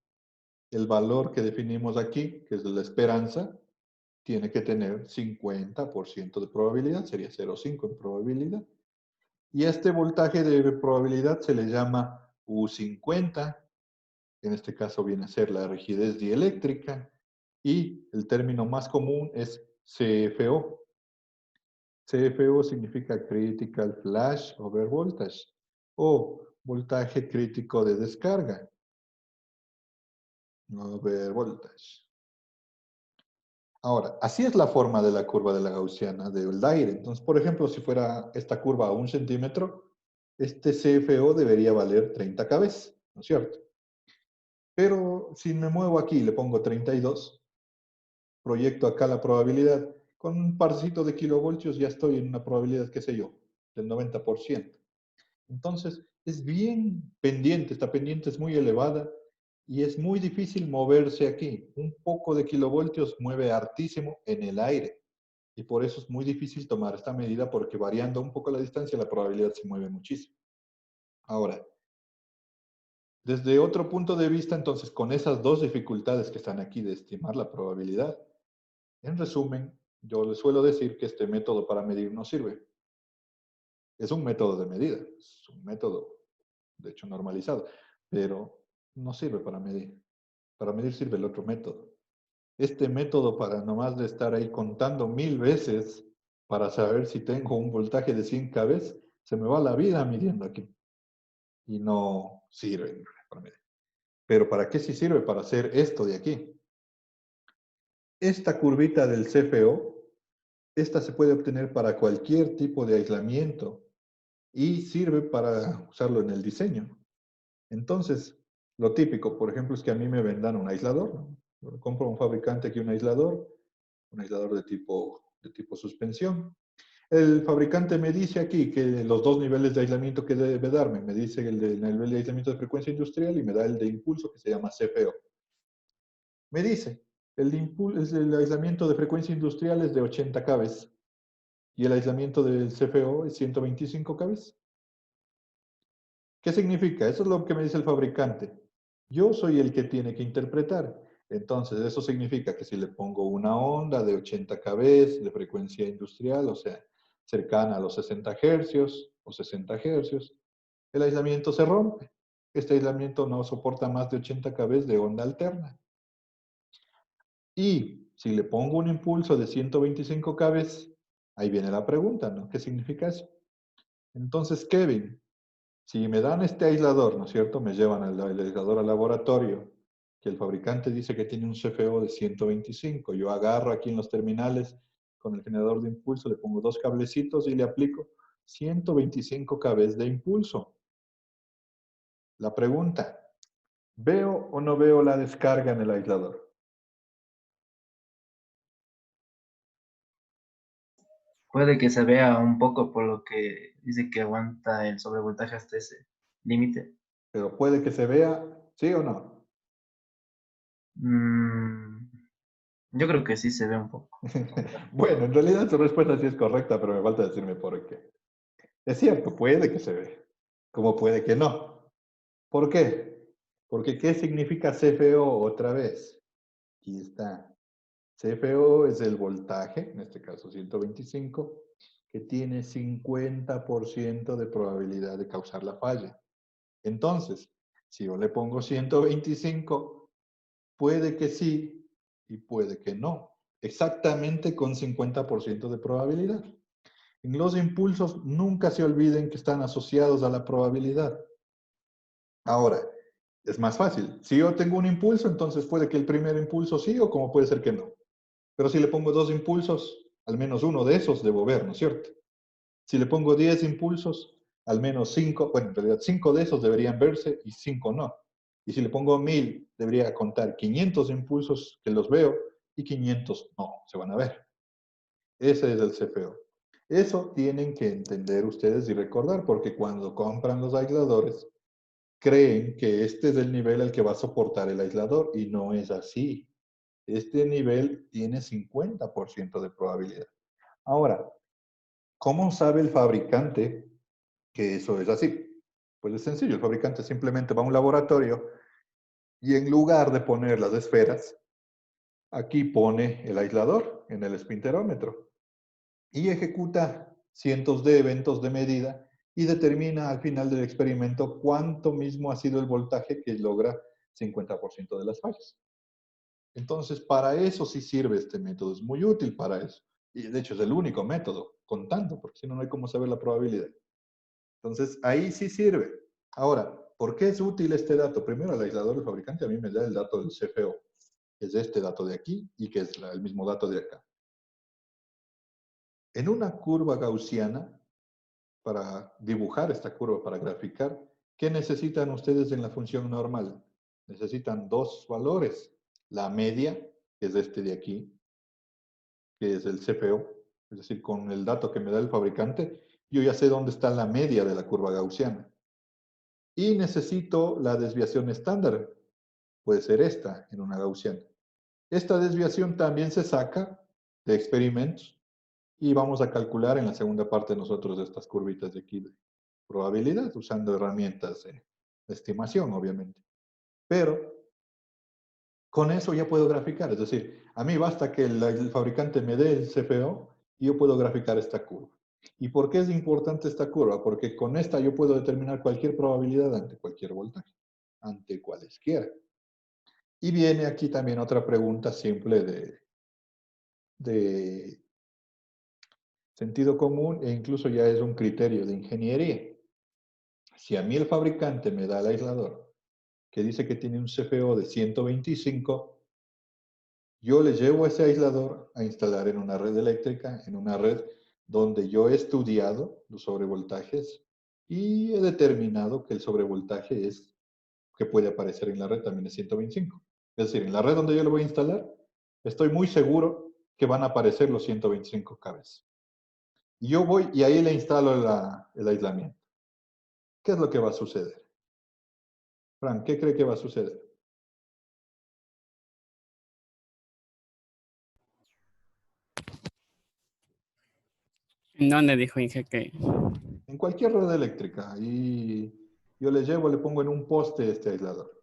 El valor que definimos aquí, que es la esperanza, tiene que tener 50% de probabilidad, sería 0,5 en probabilidad. Y a este voltaje de probabilidad se le llama U50. En este caso viene a ser la rigidez dieléctrica. Y el término más común es CFO. CFO significa Critical Flash Over Voltage o voltaje crítico de descarga. Over Voltage. Ahora, así es la forma de la curva de la gaussiana del aire. Entonces, por ejemplo, si fuera esta curva a 1 centímetro, este CFO debería valer 30 kb, ¿no es cierto? Pero si me muevo aquí y le pongo 32, proyecto acá la probabilidad. Con un parcito de kilovoltios ya estoy en una probabilidad, qué sé yo, del 90%. Entonces, es bien pendiente, esta pendiente es muy elevada y es muy difícil moverse aquí. Un poco de kilovoltios mueve hartísimo en el aire y por eso es muy difícil tomar esta medida porque variando un poco la distancia la probabilidad se mueve muchísimo. Ahora, desde otro punto de vista, entonces, con esas dos dificultades que están aquí de estimar la probabilidad, en resumen, yo les suelo decir que este método para medir no sirve. Es un método de medida, es un método, de hecho, normalizado, pero no sirve para medir. Para medir sirve el otro método. Este método para nomás de estar ahí contando 1000 veces para saber si tengo un voltaje de 100 kV, se me va la vida midiendo aquí. Y no sirve para medir. Pero ¿para qué sí sirve? Para hacer esto de aquí. Esta curvita del CFO, esta se puede obtener para cualquier tipo de aislamiento y sirve para usarlo en el diseño. Entonces, lo típico, por ejemplo, es que a mí me vendan un aislador, ¿no? Compro a un fabricante aquí un aislador de tipo suspensión. El fabricante me dice aquí que los dos niveles de aislamiento que debe darme, me dice el nivel de aislamiento de frecuencia industrial y me da el de impulso que se llama CFO. Me dice, el aislamiento de frecuencia industrial es de 80 kV y el aislamiento del CFO es 125 kV. ¿Qué significa? Eso es lo que me dice el fabricante. Yo soy el que tiene que interpretar. Entonces, eso significa que si le pongo una onda de 80 kb de frecuencia industrial, o sea, cercana a los 60 Hz, o 60 hercios, el aislamiento se rompe. Este aislamiento no soporta más de 80 kb de onda alterna. Y si le pongo un impulso de 125 kb, ahí viene la pregunta, ¿no? ¿Qué significa eso? Entonces, Kevin, si me dan este aislador, ¿no es cierto? Me llevan el aislador al laboratorio, que el fabricante dice que tiene un CFO de 125. Yo agarro aquí en los terminales con el generador de impulso, le pongo dos cablecitos y le aplico 125 kb de impulso. La pregunta, ¿veo o no veo la descarga en el aislador? Puede que se vea un poco por lo que dice que aguanta el sobrevoltaje hasta ese límite. Pero puede que se vea, ¿sí o no? Mm, yo creo que sí se ve un poco. Bueno, en realidad su respuesta sí es correcta, pero me falta decirme por qué. Es cierto, puede que se ve, como puede que no. ¿Por qué? Porque ¿qué significa CFO otra vez? Aquí está. CFO es el voltaje, en este caso 125, que tiene 50% de probabilidad de causar la falla. Entonces, si yo le pongo 125, puede que sí y puede que no. Exactamente con 50% de probabilidad. En los impulsos nunca se olviden que están asociados a la probabilidad. Ahora, es más fácil. Si yo tengo un impulso, entonces puede que el primer impulso sí o como puede ser que no. Pero si le pongo dos impulsos, al menos uno de esos debo ver, ¿no es cierto? Si le pongo 10 impulsos, al menos 5, bueno, en realidad 5 de esos deberían verse y 5 no. Y si le pongo 1000, debería contar 500 impulsos que los veo y 500 no, se van a ver. Ese es el CFO. Eso tienen que entender ustedes y recordar, porque cuando compran los aisladores, creen que este es el nivel al que va a soportar el aislador y no es así. Este nivel tiene 50% de probabilidad. Ahora, ¿cómo sabe el fabricante que eso es así? Pues es sencillo, el fabricante simplemente va a un laboratorio y en lugar de poner las esferas, aquí pone el aislador en el espinterómetro y ejecuta cientos de eventos de medida y determina al final del experimento cuánto mismo ha sido el voltaje que logra 50% de las fallas. Entonces, para eso sí sirve este método, es muy útil para eso. Y de hecho es el único método, contando, porque si no, no hay cómo saber la probabilidad. Entonces, ahí sí sirve. Ahora, ¿por qué es útil este dato? Primero, el aislador del fabricante a mí me da el dato del CFO, que es este dato de aquí y que es el mismo dato de acá. En una curva gaussiana, para dibujar esta curva, para graficar, ¿qué necesitan ustedes en la función normal? Necesitan dos valores. La media, que es este de aquí, que es el CFO, es decir, con el dato que me da el fabricante, yo ya sé dónde está la media de la curva gaussiana. Y necesito la desviación estándar, puede ser esta en una gaussiana. Esta desviación también se saca de experimentos y vamos a calcular en la segunda parte nosotros estas curvitas de aquí de probabilidad, usando herramientas de estimación, obviamente. Pero con eso ya puedo graficar, es decir, a mí basta que el fabricante me dé el CFO y yo puedo graficar esta curva. ¿Y por qué es importante esta curva? Porque con esta yo puedo determinar cualquier probabilidad ante cualquier voltaje, ante cualesquiera. Y viene aquí también otra pregunta simple de sentido común e incluso ya es un criterio de ingeniería. Si a mí el fabricante me da el aislador que dice que tiene un CFO de 125, yo le llevo ese aislador a instalar en una red eléctrica, en una red donde yo he estudiado los sobrevoltajes y he determinado que el sobrevoltaje que puede aparecer en la red también es 125. Es decir, en la red donde yo lo voy a instalar, estoy muy seguro que van a aparecer los 125 kb. Y yo voy y ahí le instalo el aislamiento. ¿Qué es lo que va a suceder? Frank, ¿qué cree que va a suceder? ¿En dónde dijo Inge que? En cualquier red eléctrica. Y yo le llevo, le pongo en un poste este aislador.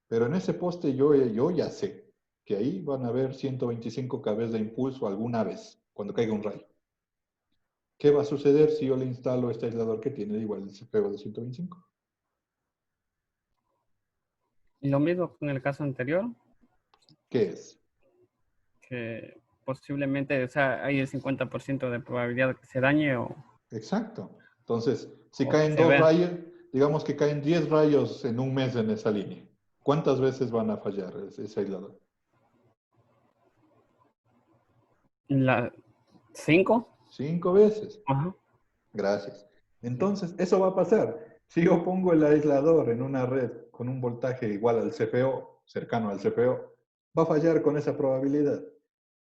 Pero en ese poste yo ya sé que ahí van a haber 125 kb de impulso alguna vez, cuando caiga un rayo. ¿Qué va a suceder si yo le instalo este aislador que tiene igual el CFEO de 125? Y lo mismo con el caso anterior, ¿Qué es? que posiblemente, o sea, hay el 50% de probabilidad de que se dañe Exacto. Entonces, si o que caen se dos vea. rayos, digamos que caen 10 rayos en un mes en esa línea. ¿Cuántas veces van a fallar ese aislador? La 5. 5 veces. Ajá. Gracias. Entonces, eso va a pasar. Si yo pongo el aislador en una red con un voltaje igual al CFO, cercano al CFO, va a fallar con esa probabilidad.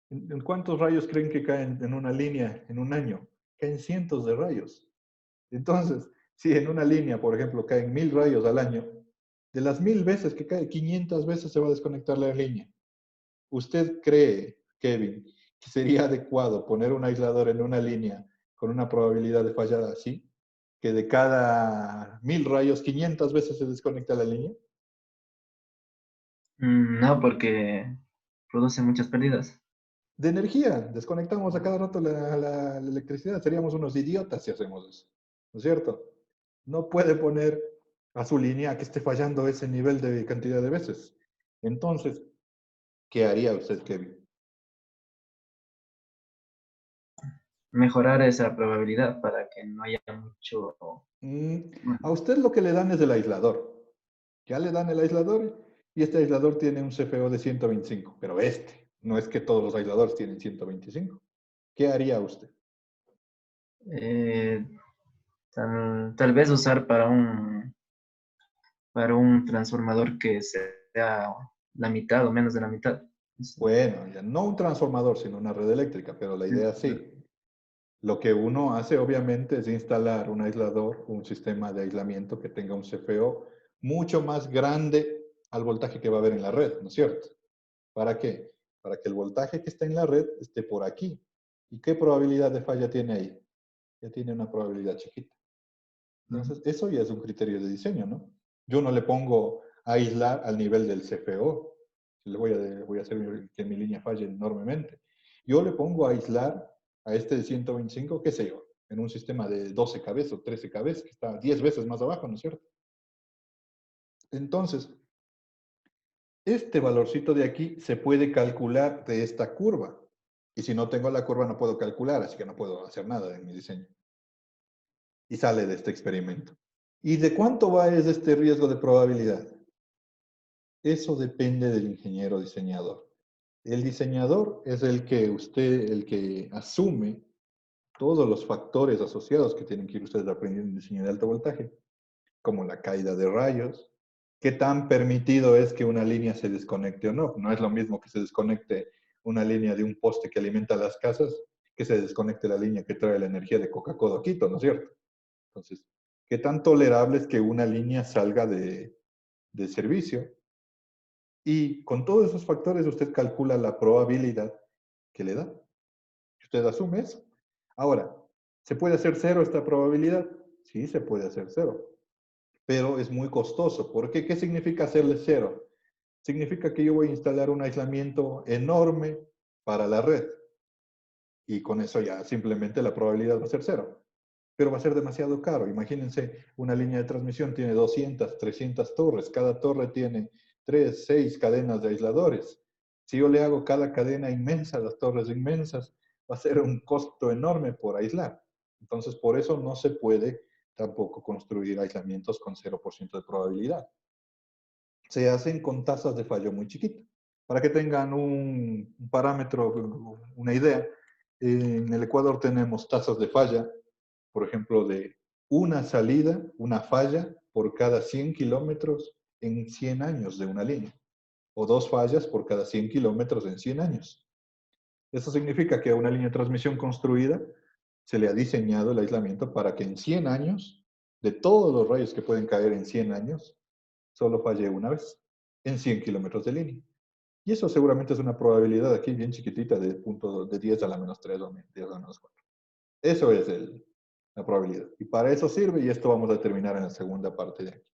¿En cuántos rayos creen que caen en una línea en un año? Caen cientos de rayos. Entonces, si en una línea, por ejemplo, caen 1000 rayos al año, de las 1000 veces que cae, 500 veces se va a desconectar la línea. ¿Usted cree, Kevin, que sería adecuado poner un aislador en una línea con una probabilidad de fallada así? Que de cada 1000 rayos, 500 veces se desconecta la línea. No, porque produce muchas pérdidas. De energía, desconectamos a cada rato la electricidad. Seríamos unos idiotas si hacemos eso. ¿No es cierto? No puede poner a su línea que esté fallando ese nivel de cantidad de veces. Entonces, ¿qué haría usted, Kevin? Mejorar esa probabilidad para que no haya mucho... A usted lo que le dan es el aislador. Ya le dan el aislador y este aislador tiene un CFO de 125, pero no es que todos los aisladores tienen 125. ¿Qué haría usted? eh, tal vez usar para un transformador que sea la mitad o menos de la mitad. Bueno, ya no un transformador, sino una red eléctrica, pero la idea sí. Lo que uno hace obviamente es instalar un aislador, un sistema de aislamiento que tenga un CFO mucho más grande al voltaje que va a haber en la red, ¿no es cierto? ¿Para qué? Para que el voltaje que está en la red esté por aquí. ¿Y qué probabilidad de falla tiene ahí? Ya tiene una probabilidad chiquita. Entonces, eso ya es un criterio de diseño, ¿no? Yo no le pongo a aislar al nivel del CFO. Le voy a hacer que mi línea falle enormemente. Yo le pongo a aislar a este de 125, qué sé yo, en un sistema de 12 kb o 13 kb, que está 10 veces más abajo, ¿no es cierto? Entonces, este valorcito de aquí se puede calcular de esta curva. Y si no tengo la curva, no puedo calcular, así que no puedo hacer nada en mi diseño. Y sale de este experimento. ¿Y de cuánto va es este riesgo de probabilidad? Eso depende del ingeniero diseñador. El diseñador es el que asume todos los factores asociados que tienen que ir ustedes aprendiendo en diseño de alto voltaje, como la caída de rayos, qué tan permitido es que una línea se desconecte o no. No es lo mismo que se desconecte una línea de un poste que alimenta las casas, que se desconecte la línea que trae la energía de Coca-Cola a Quito, ¿no es cierto? Entonces, ¿qué tan tolerable es que una línea salga de servicio? Y con todos esos factores usted calcula la probabilidad que le da. Usted asume eso. Ahora, ¿se puede hacer cero esta probabilidad? Sí, se puede hacer cero, pero es muy costoso. ¿Por qué? ¿Qué significa hacerle cero? Significa que yo voy a instalar un aislamiento enorme para la red y con eso ya simplemente la probabilidad va a ser cero. Pero va a ser demasiado caro. Imagínense, una línea de transmisión tiene 200, 300 torres. Cada torre tiene 3, 6 cadenas de aisladores. Si yo le hago cada cadena inmensa, las torres inmensas, va a ser un costo enorme por aislar. Entonces, por eso no se puede tampoco construir aislamientos con 0% de probabilidad. Se hacen con tasas de fallo muy chiquitas. Para que tengan un parámetro, una idea, en el Ecuador tenemos tasas de falla, por ejemplo, de una salida, una falla por cada 100 kilómetros en 100 años de una línea, o 2 fallas por cada 100 kilómetros en 100 años. Eso significa que a una línea de transmisión construida se le ha diseñado el aislamiento para que en 100 años, de todos los rayos que pueden caer en 100 años, solo falle una vez en 100 kilómetros de línea. Y eso seguramente es una probabilidad aquí bien chiquitita de, de 10 a la menos 3 o 10 a la menos 4. Eso es la probabilidad. Y para eso sirve, y esto vamos a terminar en la segunda parte de aquí.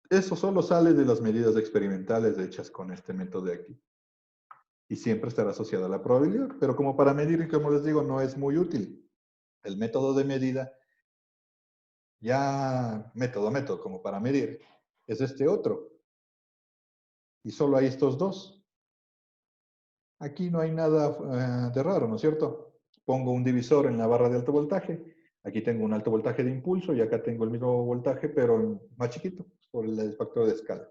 Eso solo sale de las medidas experimentales hechas con este método de aquí. Y siempre estará asociado a la probabilidad, pero como para medir, como les digo, no es muy útil. El método de medida, ya método, como para medir, es este otro. Y solo hay estos dos. Aquí no hay nada de raro, ¿no es cierto? Pongo un divisor en la barra de alto voltaje. Aquí tengo un alto voltaje de impulso y acá tengo el mismo voltaje, pero más chiquito, por el factor de escala.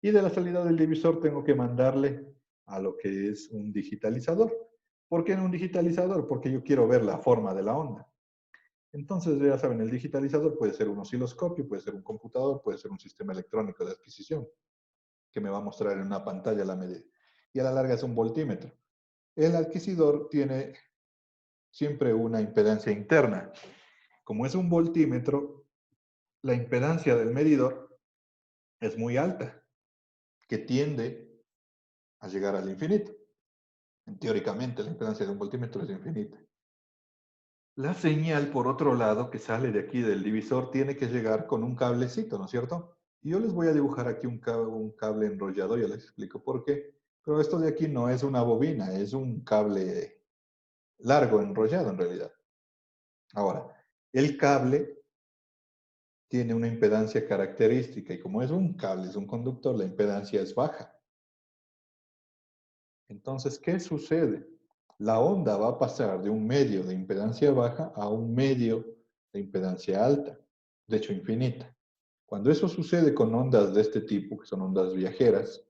Y de la salida del divisor tengo que mandarle a lo que es un digitalizador. ¿Por qué en un digitalizador? Porque yo quiero ver la forma de la onda. Entonces, ya saben, el digitalizador puede ser un osciloscopio, puede ser un computador, puede ser un sistema electrónico de adquisición, que me va a mostrar en una pantalla la medida. Y a la larga es un voltímetro. El adquisidor tiene siempre una impedancia interna. Como es un voltímetro, la impedancia del medidor es muy alta, que tiende a llegar al infinito. Teóricamente, la impedancia de un voltímetro es infinita. La señal, por otro lado, que sale de aquí del divisor, tiene que llegar con un cablecito, ¿no es cierto? Y yo les voy a dibujar aquí un cable enrollado, ya les explico por qué. Pero esto de aquí no es una bobina, es un cable largo enrollado en realidad. Ahora, el cable tiene una impedancia característica y como es un cable, es un conductor, la impedancia es baja. Entonces, ¿qué sucede? La onda va a pasar de un medio de impedancia baja a un medio de impedancia alta, de hecho infinita. Cuando eso sucede con ondas de este tipo, que son ondas viajeras,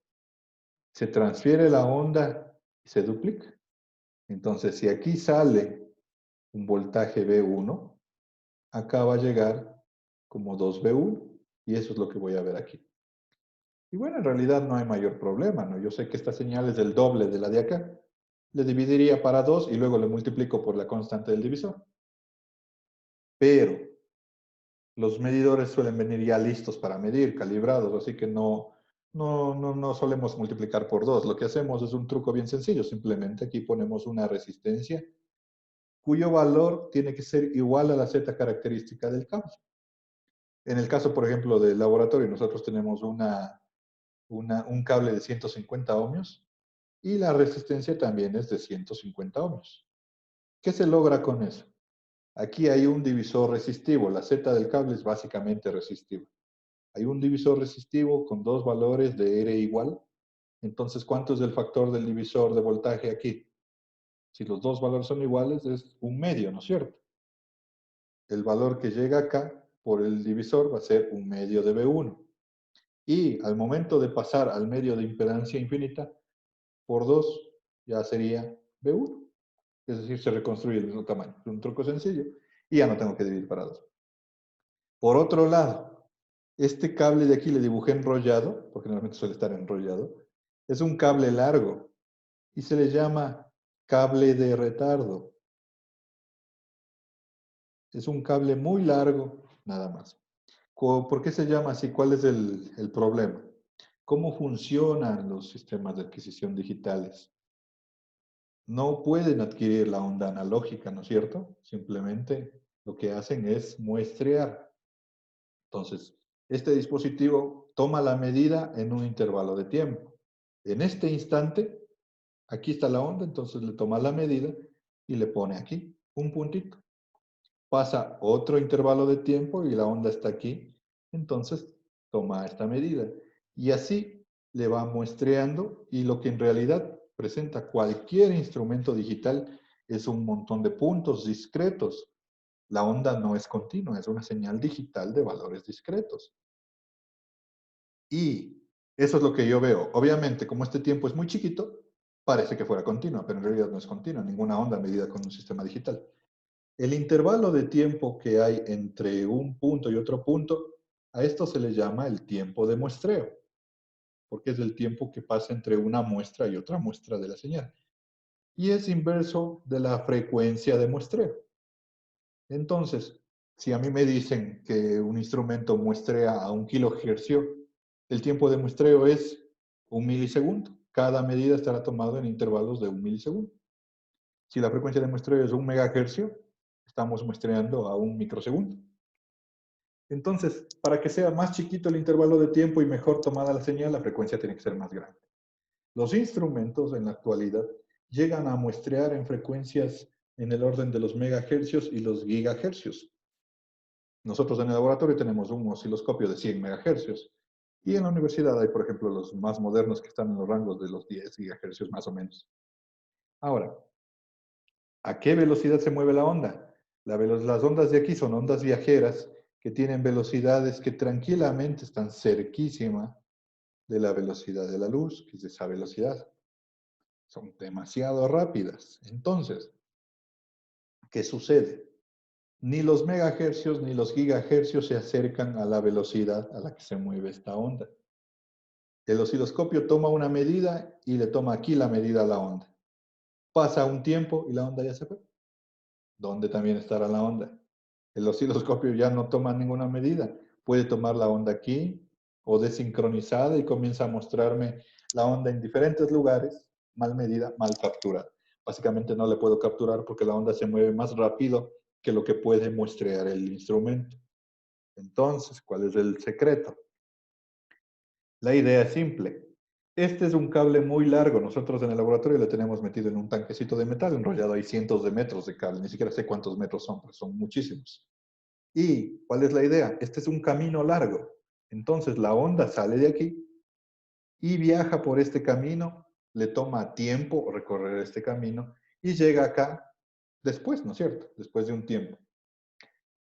se transfiere la onda y se duplica. Entonces, si aquí sale un voltaje V1, acá va a llegar como 2V1, y eso es lo que voy a ver aquí. Y bueno, en realidad no hay mayor problema, ¿no? Yo sé que esta señal es del doble de la de acá. Le dividiría para 2 y luego le multiplico por la constante del divisor. Pero los medidores suelen venir ya listos para medir, calibrados, así que no solemos multiplicar por 2. Lo que hacemos es un truco bien sencillo. Simplemente aquí ponemos una resistencia cuyo valor tiene que ser igual a la Z característica del cable. En el caso, por ejemplo, del laboratorio, nosotros tenemos un cable de 150 ohmios y la resistencia también es de 150 ohmios. ¿Qué se logra con eso? Aquí hay un divisor resistivo. La Z del cable es básicamente resistiva. Hay un divisor resistivo con dos valores de R igual. Entonces, ¿cuánto es el factor del divisor de voltaje aquí? Si los dos valores son iguales, es un medio, ¿no es cierto? El valor que llega acá por el divisor va a ser un medio de V1. Y al momento de pasar al medio de impedancia infinita, por 2 ya sería V1. Es decir, se reconstruye el mismo tamaño. Es un truco sencillo y ya no tengo que dividir para 2. Por otro lado, este cable de aquí le dibujé enrollado, porque normalmente suele estar enrollado. Es un cable largo y se le llama cable de retardo. Es un cable muy largo, nada más. ¿Por qué se llama así? ¿Cuál es el problema? ¿Cómo funcionan los sistemas de adquisición digitales? No pueden adquirir la onda analógica, ¿no es cierto? Simplemente lo que hacen es muestrear. Entonces, este dispositivo toma la medida en un intervalo de tiempo. En este instante, aquí está la onda, entonces le toma la medida y le pone aquí un puntito. Pasa otro intervalo de tiempo y la onda está aquí, entonces toma esta medida. Y así le va muestreando y lo que en realidad presenta cualquier instrumento digital es un montón de puntos discretos. La onda no es continua, es una señal digital de valores discretos. Y eso es lo que yo veo. Obviamente, como este tiempo es muy chiquito, parece que fuera continua, pero en realidad no es continua, ninguna onda medida con un sistema digital. El intervalo de tiempo que hay entre un punto y otro punto, a esto se le llama el tiempo de muestreo, porque es el tiempo que pasa entre una muestra y otra muestra de la señal. Y es inverso de la frecuencia de muestreo. Entonces, si a mí me dicen que un instrumento muestrea a 1 kilohercio, el tiempo de muestreo es 1 milisegundo. Cada medida estará tomada en intervalos de 1 milisegundo. Si la frecuencia de muestreo es 1 megahercio, estamos muestreando a 1 microsegundo. Entonces, para que sea más chiquito el intervalo de tiempo y mejor tomada la señal, la frecuencia tiene que ser más grande. Los instrumentos en la actualidad llegan a muestrear en frecuencias en el orden de los megahercios y los gigahercios. Nosotros en el laboratorio tenemos un osciloscopio de 100 megahercios. Y en la universidad hay, por ejemplo, los más modernos que están en los rangos de los 10 gigahercios más o menos. Ahora, ¿a qué velocidad se mueve la onda? Las ondas de aquí son ondas viajeras que tienen velocidades que tranquilamente están cerquísima de la velocidad de la luz, que es esa velocidad. Son demasiado rápidas. Entonces, ¿qué sucede? Ni los megahercios ni los gigahercios se acercan a la velocidad a la que se mueve esta onda. El osciloscopio toma una medida y le toma aquí la medida a la onda. Pasa un tiempo y la onda ya se fue. ¿Dónde también estará la onda? El osciloscopio ya no toma ninguna medida. Puede tomar la onda aquí o desincronizada y comienza a mostrarme la onda en diferentes lugares, mal medida, mal capturada. Básicamente no le puedo capturar porque la onda se mueve más rápido que lo que puede muestrear el instrumento. Entonces, ¿cuál es el secreto? La idea es simple. Este es un cable muy largo. Nosotros en el laboratorio lo tenemos metido en un tanquecito de metal, enrollado hay cientos de metros de cable. Ni siquiera sé cuántos metros son, pero son muchísimos. ¿Y cuál es la idea? Este es un camino largo. Entonces la onda sale de aquí y viaja por este camino, le toma tiempo recorrer este camino y llega acá después, ¿no es cierto? Después de un tiempo.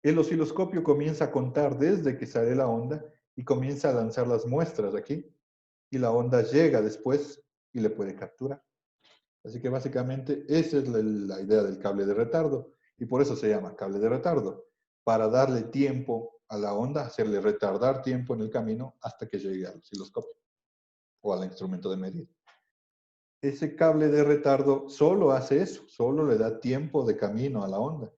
El osciloscopio comienza a contar desde que sale la onda y comienza a lanzar las muestras aquí y la onda llega después y le puede capturar. Así que básicamente esa es la idea del cable de retardo y por eso se llama cable de retardo, para darle tiempo a la onda, hacerle retardar tiempo en el camino hasta que llegue al osciloscopio o al instrumento de medida. Ese cable de retardo solo hace eso, solo le da tiempo de camino a la onda.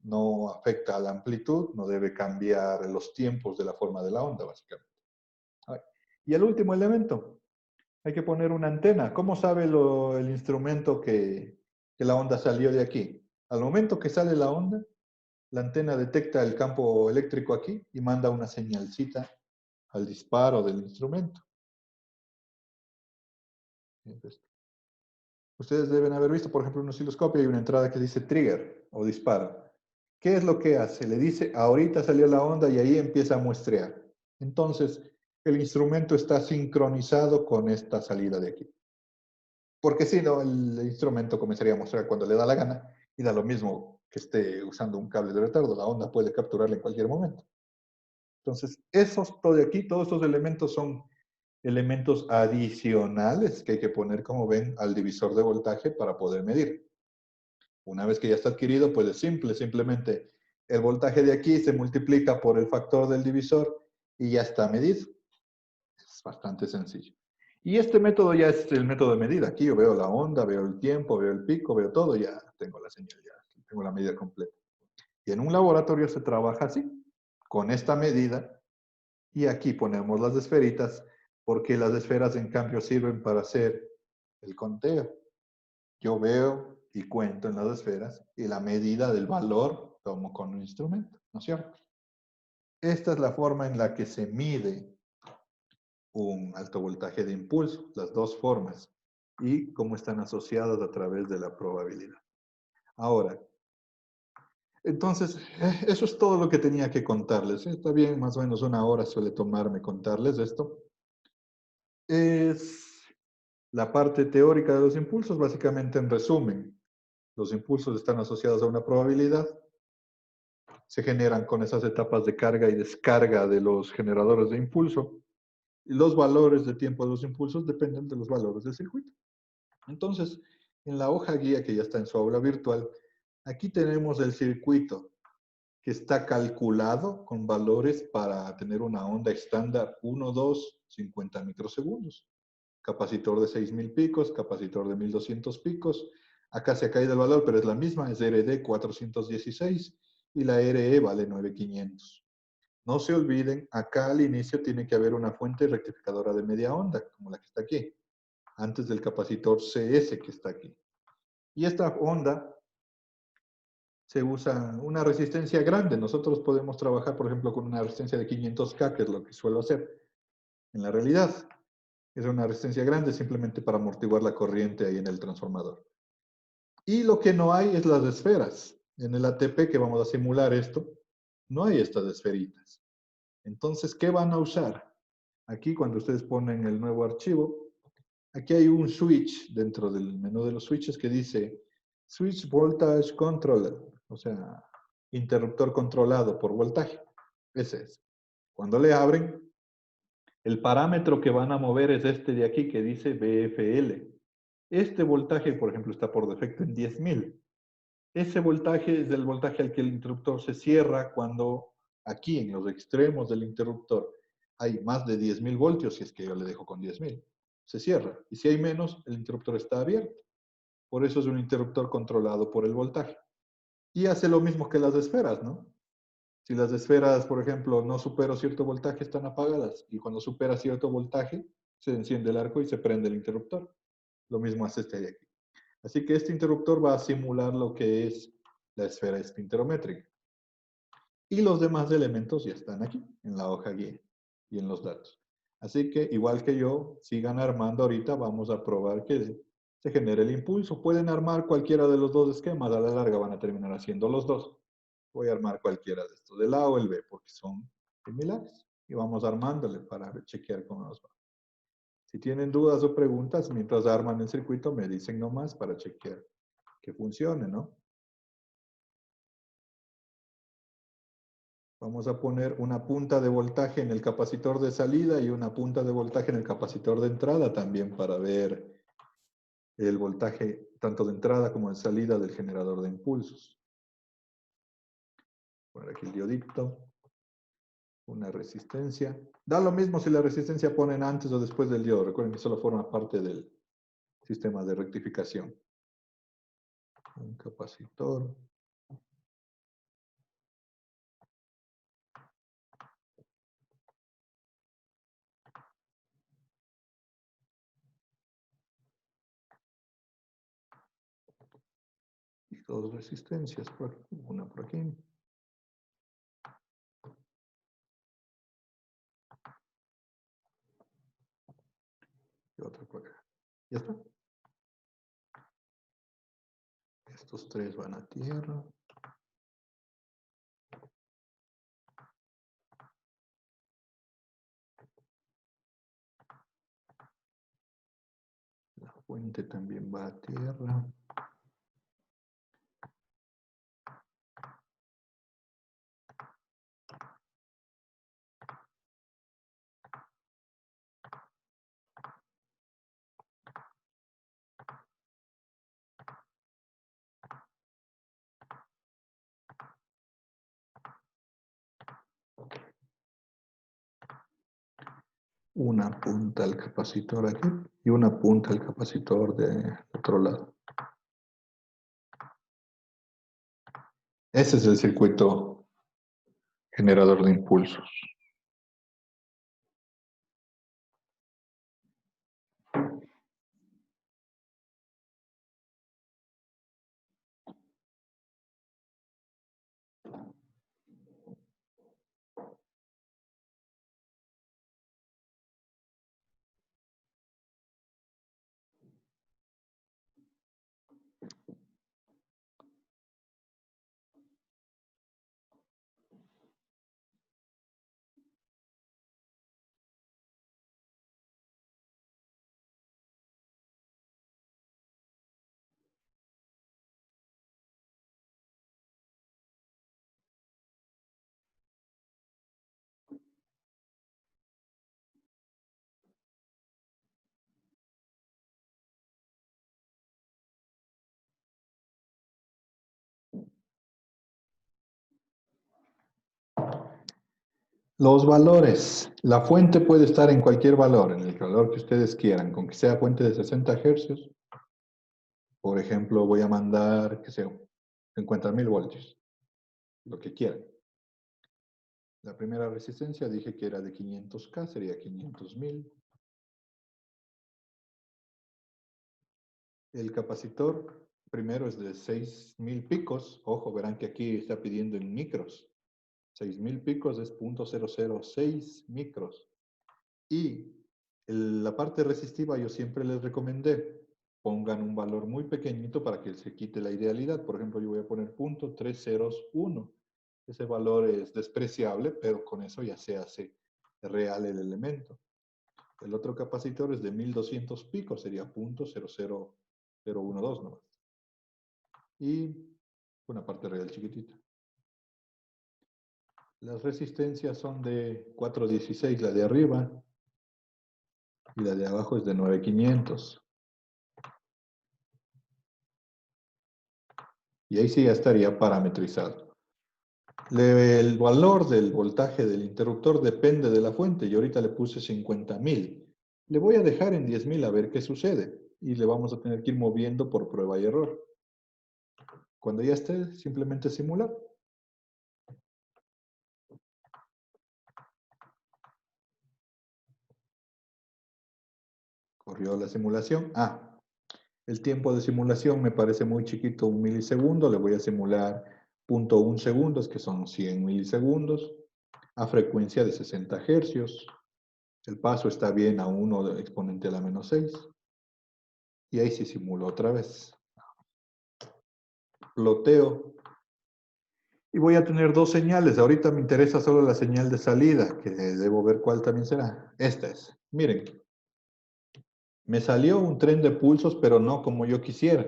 No afecta a la amplitud, no debe cambiar los tiempos de la forma de la onda, básicamente. Y el último elemento, hay que poner una antena. ¿Cómo sabe el instrumento que la onda salió de aquí? Al momento que sale la onda, la antena detecta el campo eléctrico aquí y manda una señalcita al disparo del instrumento. Ustedes deben haber visto, por ejemplo, en un osciloscopio hay una entrada que dice trigger o disparo. ¿Qué es lo que hace? Le dice, ahorita salió la onda y ahí empieza a muestrear. Entonces, el instrumento está sincronizado con esta salida de aquí. Porque si no, el instrumento comenzaría a mostrar cuando le da la gana y da lo mismo que esté usando un cable de retardo. La onda puede capturarla en cualquier momento. Entonces, todo de aquí, todos estos elementos son elementos adicionales que hay que poner, como ven, al divisor de voltaje para poder medir. Una vez que ya está adquirido, pues es simple, simplemente el voltaje de aquí se multiplica por el factor del divisor y ya está medido. Es bastante sencillo. Y este método ya es el método de medida. Aquí yo veo la onda, veo el tiempo, veo el pico, veo todo, ya tengo la señal, ya tengo la medida completa. Y en un laboratorio se trabaja así, con esta medida, y aquí ponemos las esferitas, porque las esferas en cambio sirven para hacer el conteo. Yo veo y cuento en las esferas y la medida del valor tomo con un instrumento, ¿no es cierto? Esta es la forma en la que se mide un alto voltaje de impulso, las dos formas, y cómo están asociadas a través de la probabilidad. Ahora, entonces, eso es todo lo que tenía que contarles. Está bien, más o menos una hora suele tomarme contarles esto. Es la parte teórica de los impulsos, básicamente en resumen. Los impulsos están asociados a una probabilidad. Se generan con esas etapas de carga y descarga de los generadores de impulso. Y los valores de tiempo de los impulsos dependen de los valores del circuito. Entonces, en la hoja guía que ya está en su aula virtual, aquí tenemos el circuito que está calculado con valores para tener una onda estándar 1, 2, 50 microsegundos. Capacitor de 6000 picos, capacitor de 1200 picos. Acá se ha caído el valor, pero es la misma, es RD 416 y la RE vale 9500. No se olviden, acá al inicio tiene que haber una fuente rectificadora de media onda, como la que está aquí, antes del capacitor CS que está aquí. Y esta onda se usa una resistencia grande. Nosotros podemos trabajar, por ejemplo, con una resistencia de 500K, que es lo que suelo hacer. En la realidad, es una resistencia grande simplemente para amortiguar la corriente ahí en el transformador. Y lo que no hay es las esferas. En el ATP que vamos a simular esto, no hay estas esferitas. Entonces, ¿qué van a usar? Aquí, cuando ustedes ponen el nuevo archivo, aquí hay un switch dentro del menú de los switches que dice Switch Voltage Controller, o sea, interruptor controlado por voltaje. Ese es. Cuando le abren, el parámetro que van a mover es este de aquí que dice BFL. Este voltaje, por ejemplo, está por defecto en 10.000. Ese voltaje es el voltaje al que el interruptor se cierra cuando aquí en los extremos del interruptor hay más de 10.000 voltios, si es que yo le dejo con 10.000. Se cierra. Y si hay menos, el interruptor está abierto. Por eso es un interruptor controlado por el voltaje. Y hace lo mismo que las esferas, ¿no? Si las esferas, por ejemplo, no superan cierto voltaje, están apagadas. Y cuando supera cierto voltaje, se enciende el arco y se prende el interruptor. Lo mismo hace este de aquí. Así que este interruptor va a simular lo que es la esfera espinterométrica. Y los demás elementos ya están aquí, en la hoja guía y en los datos. Así que, igual que yo, sigan armando ahorita, vamos a probar que se genere el impulso. Pueden armar cualquiera de los dos esquemas, a la larga van a terminar haciendo los dos. Voy a armar cualquiera de estos, del A o el B, porque son similares. Y vamos armándole para chequear cómo nos va. Si tienen dudas o preguntas, mientras arman el circuito, me dicen nomás para chequear que funcione, ¿no? Vamos a poner una punta de voltaje en el capacitor de salida y una punta de voltaje en el capacitor de entrada también para ver el voltaje tanto de entrada como de salida del generador de impulsos. Poner aquí el diodito. Una resistencia. Da lo mismo si la resistencia ponen antes o después del diodo. Recuerden que solo forma parte del sistema de rectificación. Un capacitor. Y dos resistencias, una por aquí. Y otra por acá. ¿Ya está? Estos tres van a tierra. La fuente también va a tierra. Una punta al capacitor aquí y una punta al capacitor de otro lado. Ese es el circuito generador de impulsos. Los valores. La fuente puede estar en cualquier valor, en el valor que ustedes quieran, con que sea fuente de 60 hercios. Por ejemplo, voy a mandar, que sea, 50.000 voltios, lo que quieran. La primera resistencia dije que era de 500K, sería 500.000. El capacitor primero es de 6.000 picos. Ojo, verán que aquí está pidiendo en micros. 6.000 picos es 0.006 micros. Y la parte resistiva yo siempre les recomendé pongan un valor muy pequeñito para que se quite la idealidad. Por ejemplo, yo voy a poner punto 301. Ese valor es despreciable, pero con eso ya se hace real el elemento. El otro capacitor es de 1200 picos, sería punto 00012 nomás. Y una parte real chiquitita. Las resistencias son de 416, la de arriba, y la de abajo es de 9500. Y ahí sí ya estaría parametrizado. El valor del voltaje del interruptor depende de la fuente. Yo ahorita le puse 50.000. Le voy a dejar en 10.000 a ver qué sucede. Y le vamos a tener que ir moviendo por prueba y error. Cuando ya esté, simplemente simular. Corrió la simulación. El tiempo de simulación me parece muy chiquito, 1 milisegundo. Le voy a simular 0.1 segundos, que son 100 milisegundos, a frecuencia de 60 hercios. El paso está bien a 1 exponente a la menos 6. Y ahí sí simulo otra vez. Ploteo. Y voy a tener dos señales. Ahorita me interesa solo la señal de salida, que debo ver cuál también será. Esta es. Miren. Me salió un tren de pulsos, pero no como yo quisiera.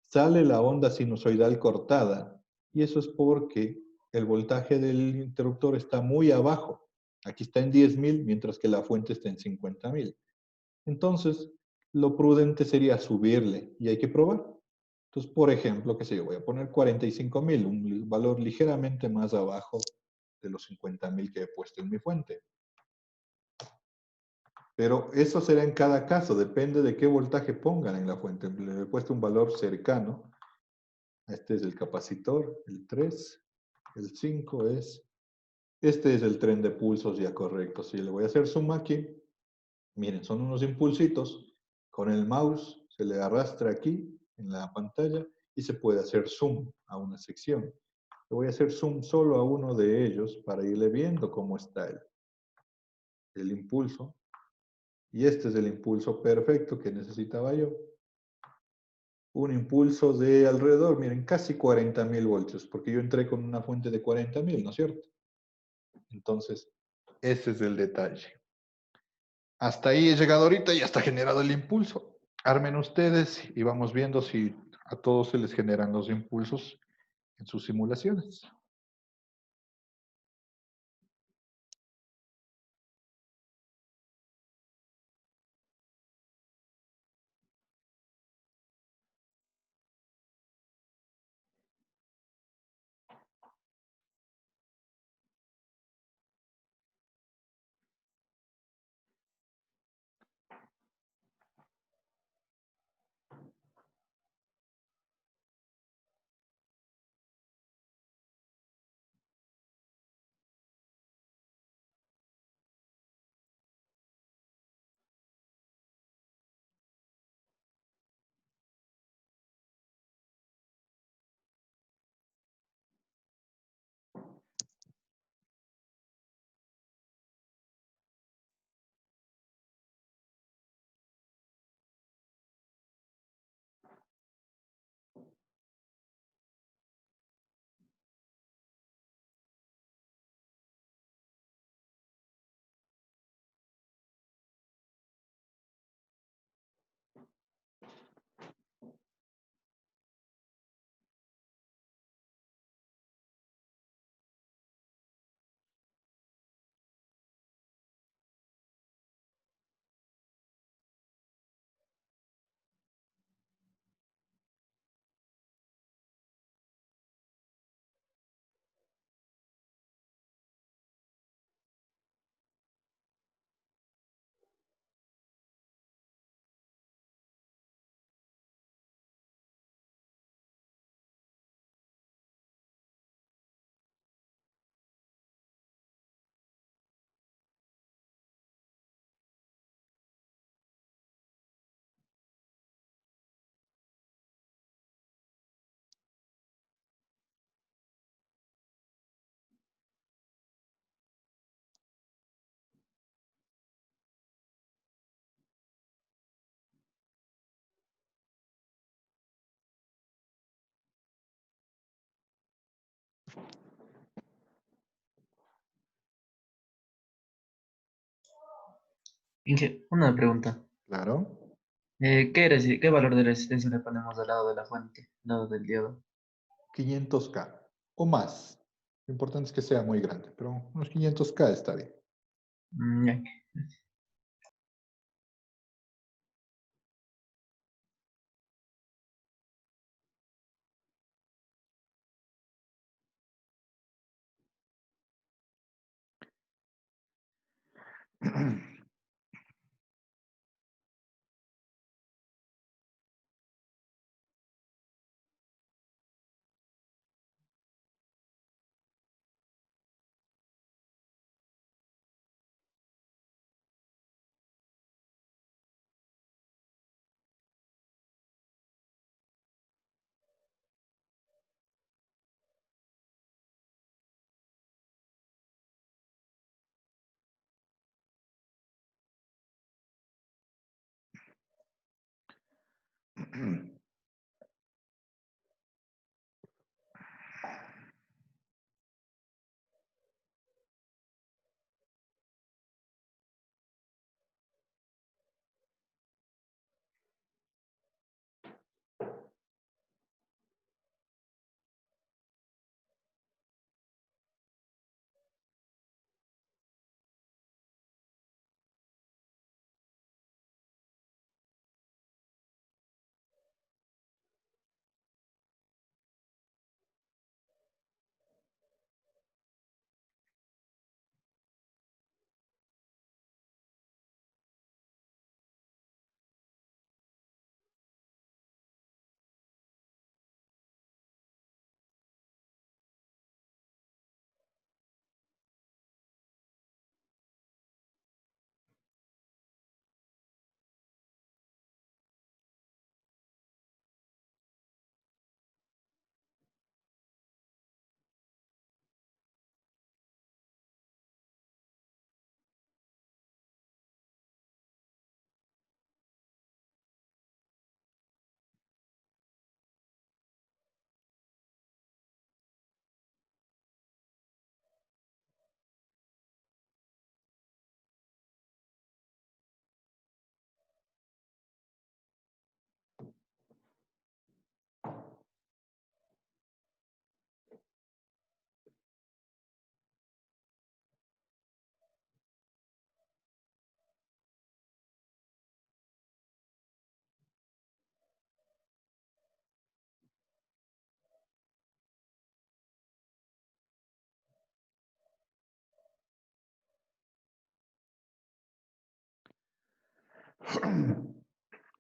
Sale la onda sinusoidal cortada. Y eso es porque el voltaje del interruptor está muy abajo. Aquí está en 10.000, mientras que la fuente está en 50.000. Entonces, lo prudente sería subirle y hay que probar. Entonces, por ejemplo, qué sé yo, voy a poner 45.000, un valor ligeramente más abajo de los 50.000 que he puesto en mi fuente. Pero eso será en cada caso, depende de qué voltaje pongan en la fuente. Le he puesto un valor cercano. Este es el capacitor, el 3, el 5 es... Este es el tren de pulsos ya correcto. Si le voy a hacer zoom aquí, miren, son unos impulsitos. Con el mouse se le arrastra aquí en la pantalla y se puede hacer zoom a una sección. Le voy a hacer zoom solo a uno de ellos para irle viendo cómo está el impulso. Y este es el impulso perfecto que necesitaba yo. Un impulso de alrededor, miren, casi 40.000 voltios, porque yo entré con una fuente de 40.000, ¿no es cierto? Entonces, ese es el detalle. Hasta ahí he llegado ahorita y ya está generado el impulso. Armen ustedes y vamos viendo si a todos se les generan los impulsos en sus simulaciones. Inge, una pregunta. Claro. ¿Qué valor de resistencia le ponemos al lado de la fuente, al lado del diodo? 500K o más. Lo importante es que sea muy grande, pero unos 500K está bien. Ya.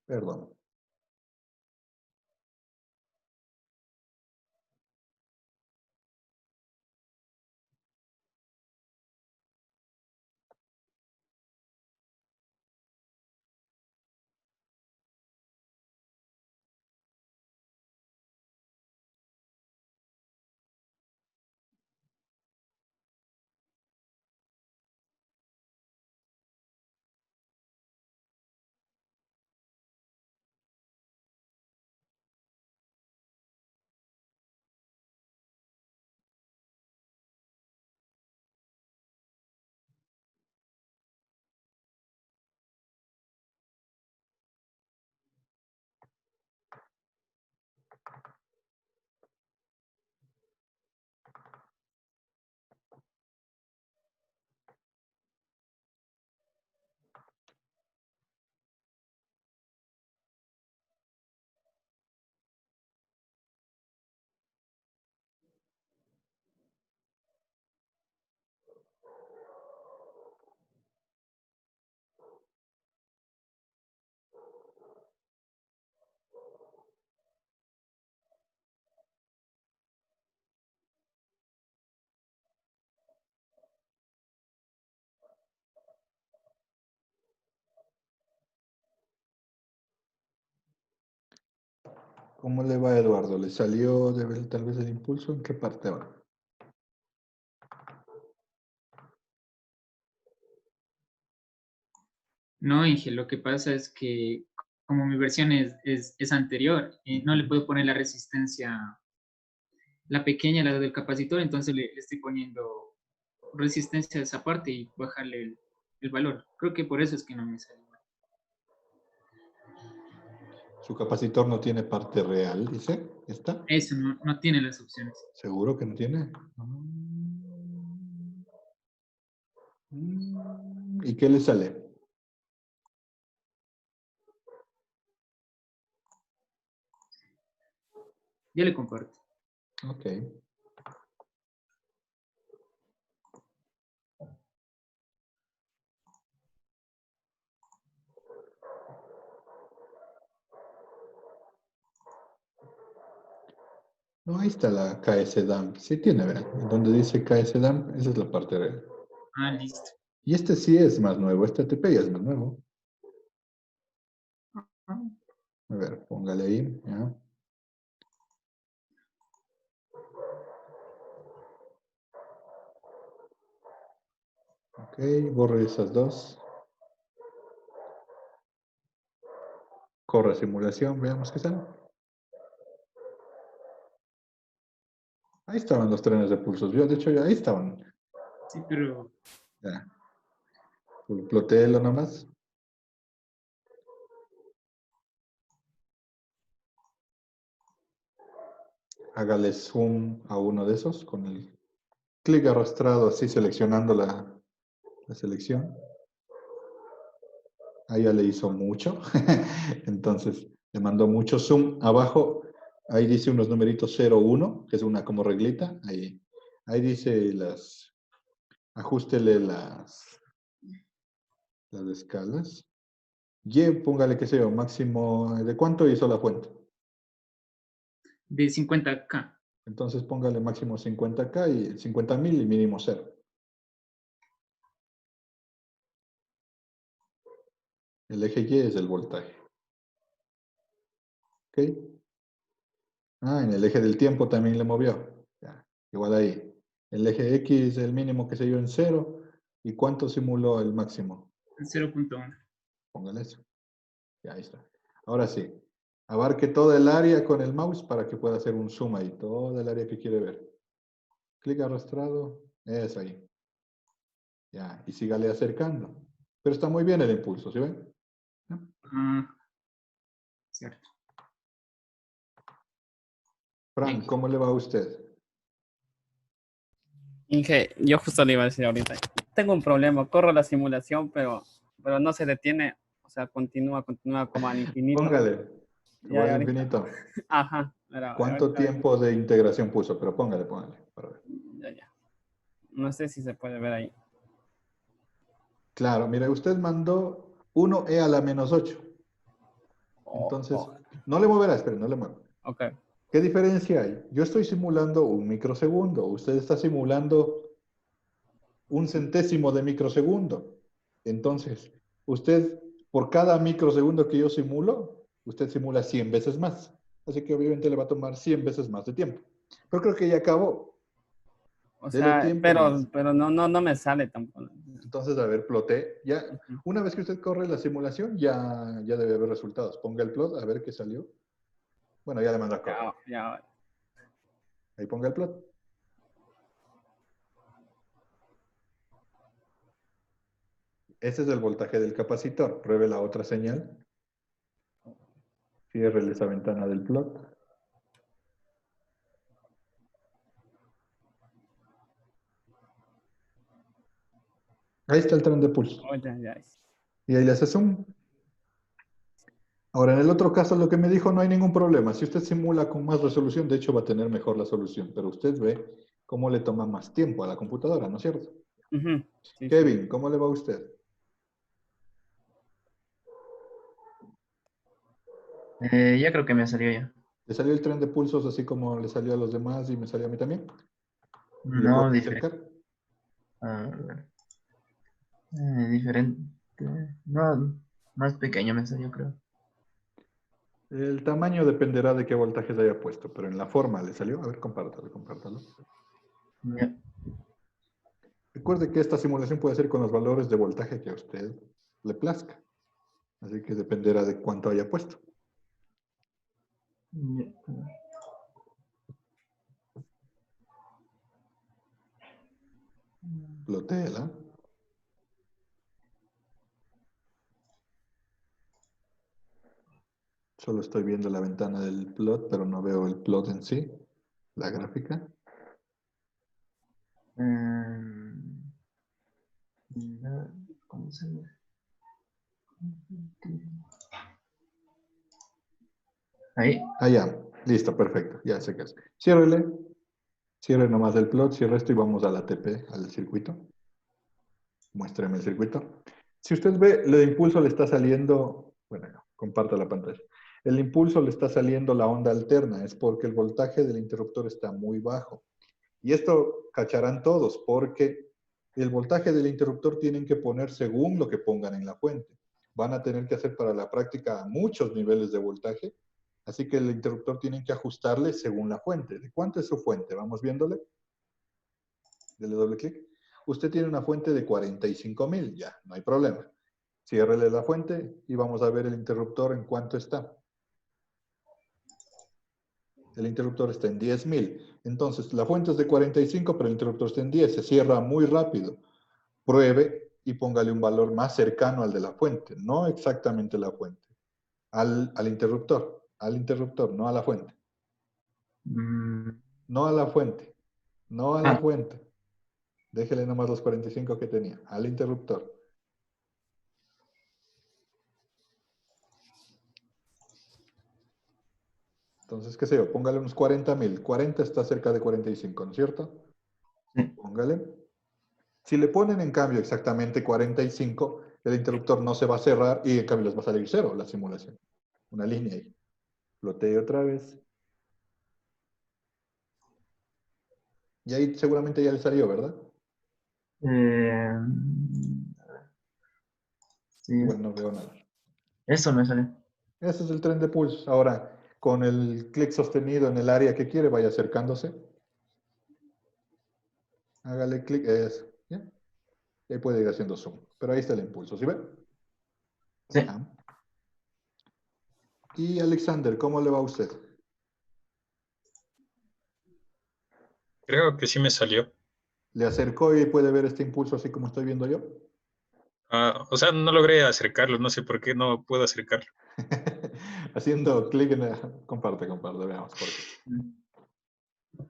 Perdón. ¿Cómo le va a Eduardo? ¿Le salió tal vez el impulso? ¿En qué parte va? No, Inge, lo que pasa es que como mi versión es anterior, no le puedo poner la resistencia, la pequeña, la del capacitor, entonces le estoy poniendo resistencia a esa parte y bajarle el valor. Creo que por eso es que no me sale. Su capacitor no tiene parte real, dice. ¿Está? Eso no tiene las opciones. ¿Seguro que no tiene? ¿Y qué le sale? Ya le comparto. Ok. No, ahí está la KS-DAMP. Sí tiene, vean. Donde dice KS-DAMP, esa es la parte real. Ah, listo. Y este sí es más nuevo. Este ATP ya es más nuevo. Ah, A ver, póngale ahí. Ya. Ok, borre esas dos. Corre simulación, veamos qué sale. Ahí estaban los trenes de pulsos. Yo, de hecho, ya ahí estaban. sí, pero Ya. Plotéelo nomás. Hágale zoom a uno de esos con el clic arrastrado, así seleccionando la selección. Ahí ya le hizo mucho. Entonces, le mandó mucho zoom. Abajo, ahí dice unos numeritos 0, 1, que es una como reglita. Ahí dice ajustele las escalas. Y póngale, qué sé yo, máximo, ¿de cuánto hizo la fuente? de 50K. Entonces póngale máximo 50K y 50.000 y mínimo 0. El eje Y es el voltaje. ¿Ok? Ah, en el eje del tiempo también le movió. Ya, igual ahí. El eje X, el mínimo que se dio en 0. ¿Y cuánto simuló el máximo? 0.1. Póngale eso. Ya, ahí está. Ahora sí. Abarque toda el área con el mouse para que pueda hacer un zoom ahí. Toda el área que quiere ver. Clic arrastrado. Es ahí. Ya, y sígale acercando. Pero está muy bien el impulso, ¿sí ven? ¿No? Ah, cierto. Fran, ¿cómo le va a usted? Inge, yo justo le iba a decir ahorita, tengo un problema, corro la simulación, pero no se detiene, o sea, continúa como al infinito. Póngale. Ya, Igual ahorita, infinito. ajá, pero ¿Cuánto ahorita, tiempo de integración puso? Pero póngale, para ver. ya. No sé si se puede ver ahí. Claro, mire, usted mandó 1e a la menos 8. Entonces, no le moverá, espere, no le mueva. Ok. ¿Qué diferencia hay? Yo estoy simulando un microsegundo. Usted está simulando un centésimo de microsegundo. Entonces, usted, por cada microsegundo que yo simulo, usted simula 100 veces más. Así que obviamente le va a tomar 100 veces más de tiempo. Pero creo que ya acabó. O Dele sea, tiempo nomás. pero no me sale tampoco. Entonces, a ver, ploté. Ya, una vez que usted corre la simulación, ya debe haber resultados. Ponga el plot, a ver qué salió. Bueno, ya le mandó a correr. Ya. Ahí ponga el plot. Ese es el voltaje del capacitor. Pruebe la otra señal. Cierre esa ventana del plot. Ahí está el tren de pulso. Oh, ya. Y ahí le hace zoom. Ahora, en el otro caso, lo que me dijo, no hay ningún problema. Si usted simula con más resolución, de hecho va a tener mejor la solución. Pero usted ve cómo le toma más tiempo a la computadora, ¿no es cierto? Ujú, sí. Kevin, ¿cómo le va a usted? Ya creo que me salió ya. ¿Le salió el tren de pulsos así como le salió a los demás y me salió a mí también? ¿Le puedo No, diferente. acercar? A ver. Diferente. No, más pequeño me salió, creo. El tamaño dependerá de qué voltajes haya puesto, pero en la forma le salió. A ver, compártalo. Ya. Recuerde que esta simulación puede ser con los valores de voltaje que a usted le plazca. Así que dependerá de cuánto haya puesto. Ya. Plotéela. Solo estoy viendo la ventana del plot, pero no veo el plot en sí, la gráfica. ¿Cómo se llama? Ahí. Ah, ya. Listo, perfecto. Ya sé qué es. Ciérrele. Cierre nomás el plot, cierre esto y vamos a la TP, al circuito. Muéstreme el circuito. Si usted ve, el impulso le está saliendo, bueno, no, comparto la pantalla. El impulso le está saliendo la onda alterna, es porque el voltaje del interruptor está muy bajo. Y esto cacharán todos, porque el voltaje del interruptor tienen que poner según lo que pongan en la fuente. Van a tener que hacer para la práctica muchos niveles de voltaje, así que el interruptor tienen que ajustarle según la fuente. ¿De cuánto es su fuente? Vamos viéndole. Dele doble clic. Usted tiene una fuente de 45.000, ya, no hay problema. Ciérrele la fuente y vamos a ver el interruptor en cuánto está. El interruptor está en 10.000. Entonces, la fuente es de 45, pero el interruptor está en 10. Se cierra muy rápido. Pruebe y póngale un valor más cercano al de la fuente. No exactamente la fuente. Al interruptor. Al interruptor, no a la fuente. No a la fuente. No a la fuente. Déjele nomás los 45 que tenía. Al interruptor. Entonces, qué sé yo, póngale unos 40.000. 40 está cerca de 45, ¿no es cierto? Sí. Póngale. Si le ponen en cambio exactamente 45, el interruptor no se va a cerrar y en cambio les va a salir 0 la simulación. Una línea ahí. Plotee otra vez. Y ahí seguramente ya le salió, ¿verdad? Sí, Igual no veo nada. eso me salió. Ese es el tren de pulsos. Ahora, con el clic sostenido en el área que quiere, vaya acercándose. Hágale clic, eso. ¿Ya? Y ahí puede ir haciendo zoom. Pero ahí está el impulso, ¿sí ve? Sí. Ya. Y Alexander, ¿cómo le va a usted? Creo que sí me salió. ¿Le acercó y puede ver este impulso así como estoy viendo yo? O sea, no logré acercarlo, no sé por qué no puedo acercarlo. Haciendo clic en la... Comparte, veamos por qué.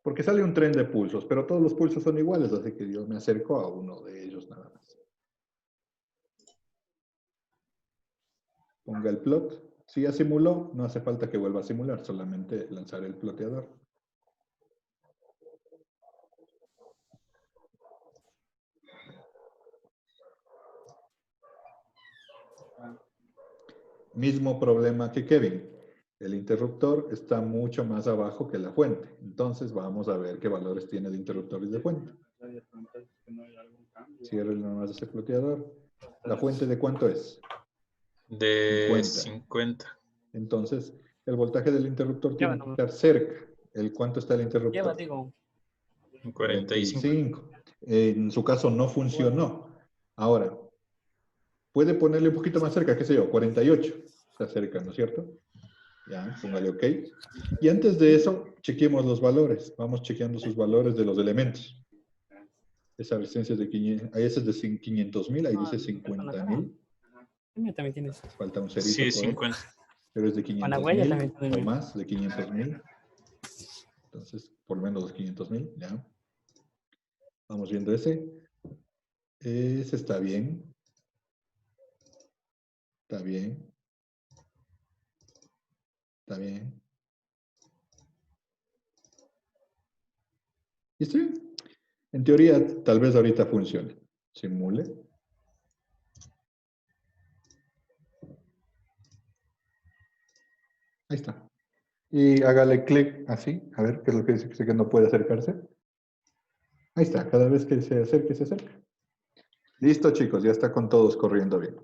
Porque sale un tren de pulsos, pero todos los pulsos son iguales, así que yo me acerco a uno de ellos nada más. Ponga el plot. Si ya simuló, no hace falta que vuelva a simular, solamente lanzar el ploteador. Mismo problema que Kevin. El interruptor está mucho más abajo que la fuente. Entonces vamos a ver qué valores tiene de interruptores de fuente. Cierre nomás ese ploteador. ¿La fuente de cuánto es? De 50. 50. Entonces, el voltaje del interruptor Lleva tiene que nomás. estar cerca. ¿Cuánto está el Lleva, interruptor? digo. 45. 45. En su caso no funcionó. Ahora, puede ponerle un poquito más cerca, qué sé yo, 48. Está cerca, ¿no es cierto? Ya, póngale OK. Y antes de eso, chequemos los valores. Vamos chequeando sus valores de los elementos. Esa resistencia es de 500, ahí ese es de 500.000, ahí dice 50.000. El mío también tienes. Falta un cerito Sí, por ahí. 50. Pero es de Con la huella 500.000 también tiene el o mío. más, de 500.000. Entonces, por menos de 500.000, ya. Vamos viendo ese. Ese está bien. Está bien. Está bien. ¿Y está bien? En teoría, tal vez ahorita funcione. Simule. Ahí está. Y hágale clic así. A ver, ¿qué es lo que dice que no puede acercarse? Ahí está. Cada vez que se acerque, se acerca. Listo, chicos. Ya está con todos corriendo bien.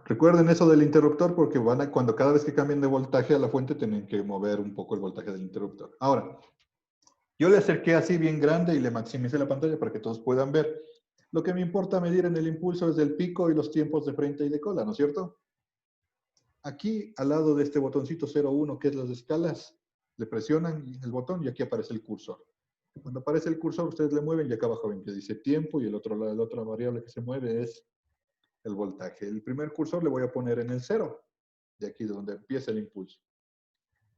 Recuerden eso del interruptor porque cuando cada vez que cambien de voltaje a la fuente tienen que mover un poco el voltaje del interruptor. Ahora, yo le acerqué así bien grande y le maximicé la pantalla para que todos puedan ver. Lo que me importa medir en el impulso es el pico y los tiempos de frente y de cola, ¿no es cierto? Aquí, al lado de este botoncito 01, que es las escalas, le presionan el botón y aquí aparece el cursor. Cuando aparece el cursor, ustedes le mueven y acá abajo ven que dice tiempo y la otra variable que se mueve es el voltaje. El primer cursor le voy a poner en el 0, de aquí donde empieza el impulso.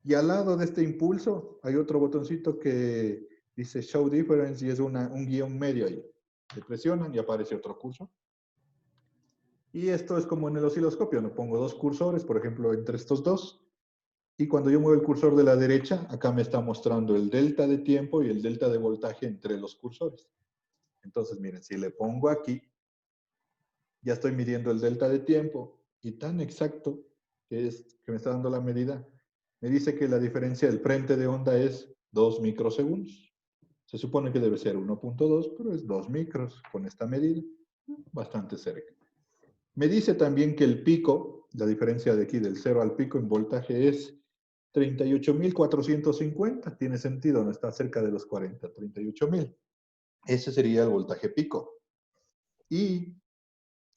Y al lado de este impulso hay otro botoncito que dice Show Difference y es un guión medio ahí. Le presionan y aparece otro cursor. Y esto es como en el osciloscopio, ¿no? Pongo dos cursores, por ejemplo, entre estos dos. Y cuando yo muevo el cursor de la derecha, acá me está mostrando el delta de tiempo y el delta de voltaje entre los cursores. Entonces, miren, si le pongo aquí, ya estoy midiendo el delta de tiempo y tan exacto que me está dando la medida. Me dice que la diferencia del frente de onda es 2 microsegundos. Se supone que debe ser 1.2, pero es 2 micros con esta medida. Bastante cerca. Me dice también que el pico, la diferencia de aquí del 0 al pico en voltaje es 38.450. Tiene sentido, no está cerca de los 40, 38.000. Ese sería el voltaje pico. Y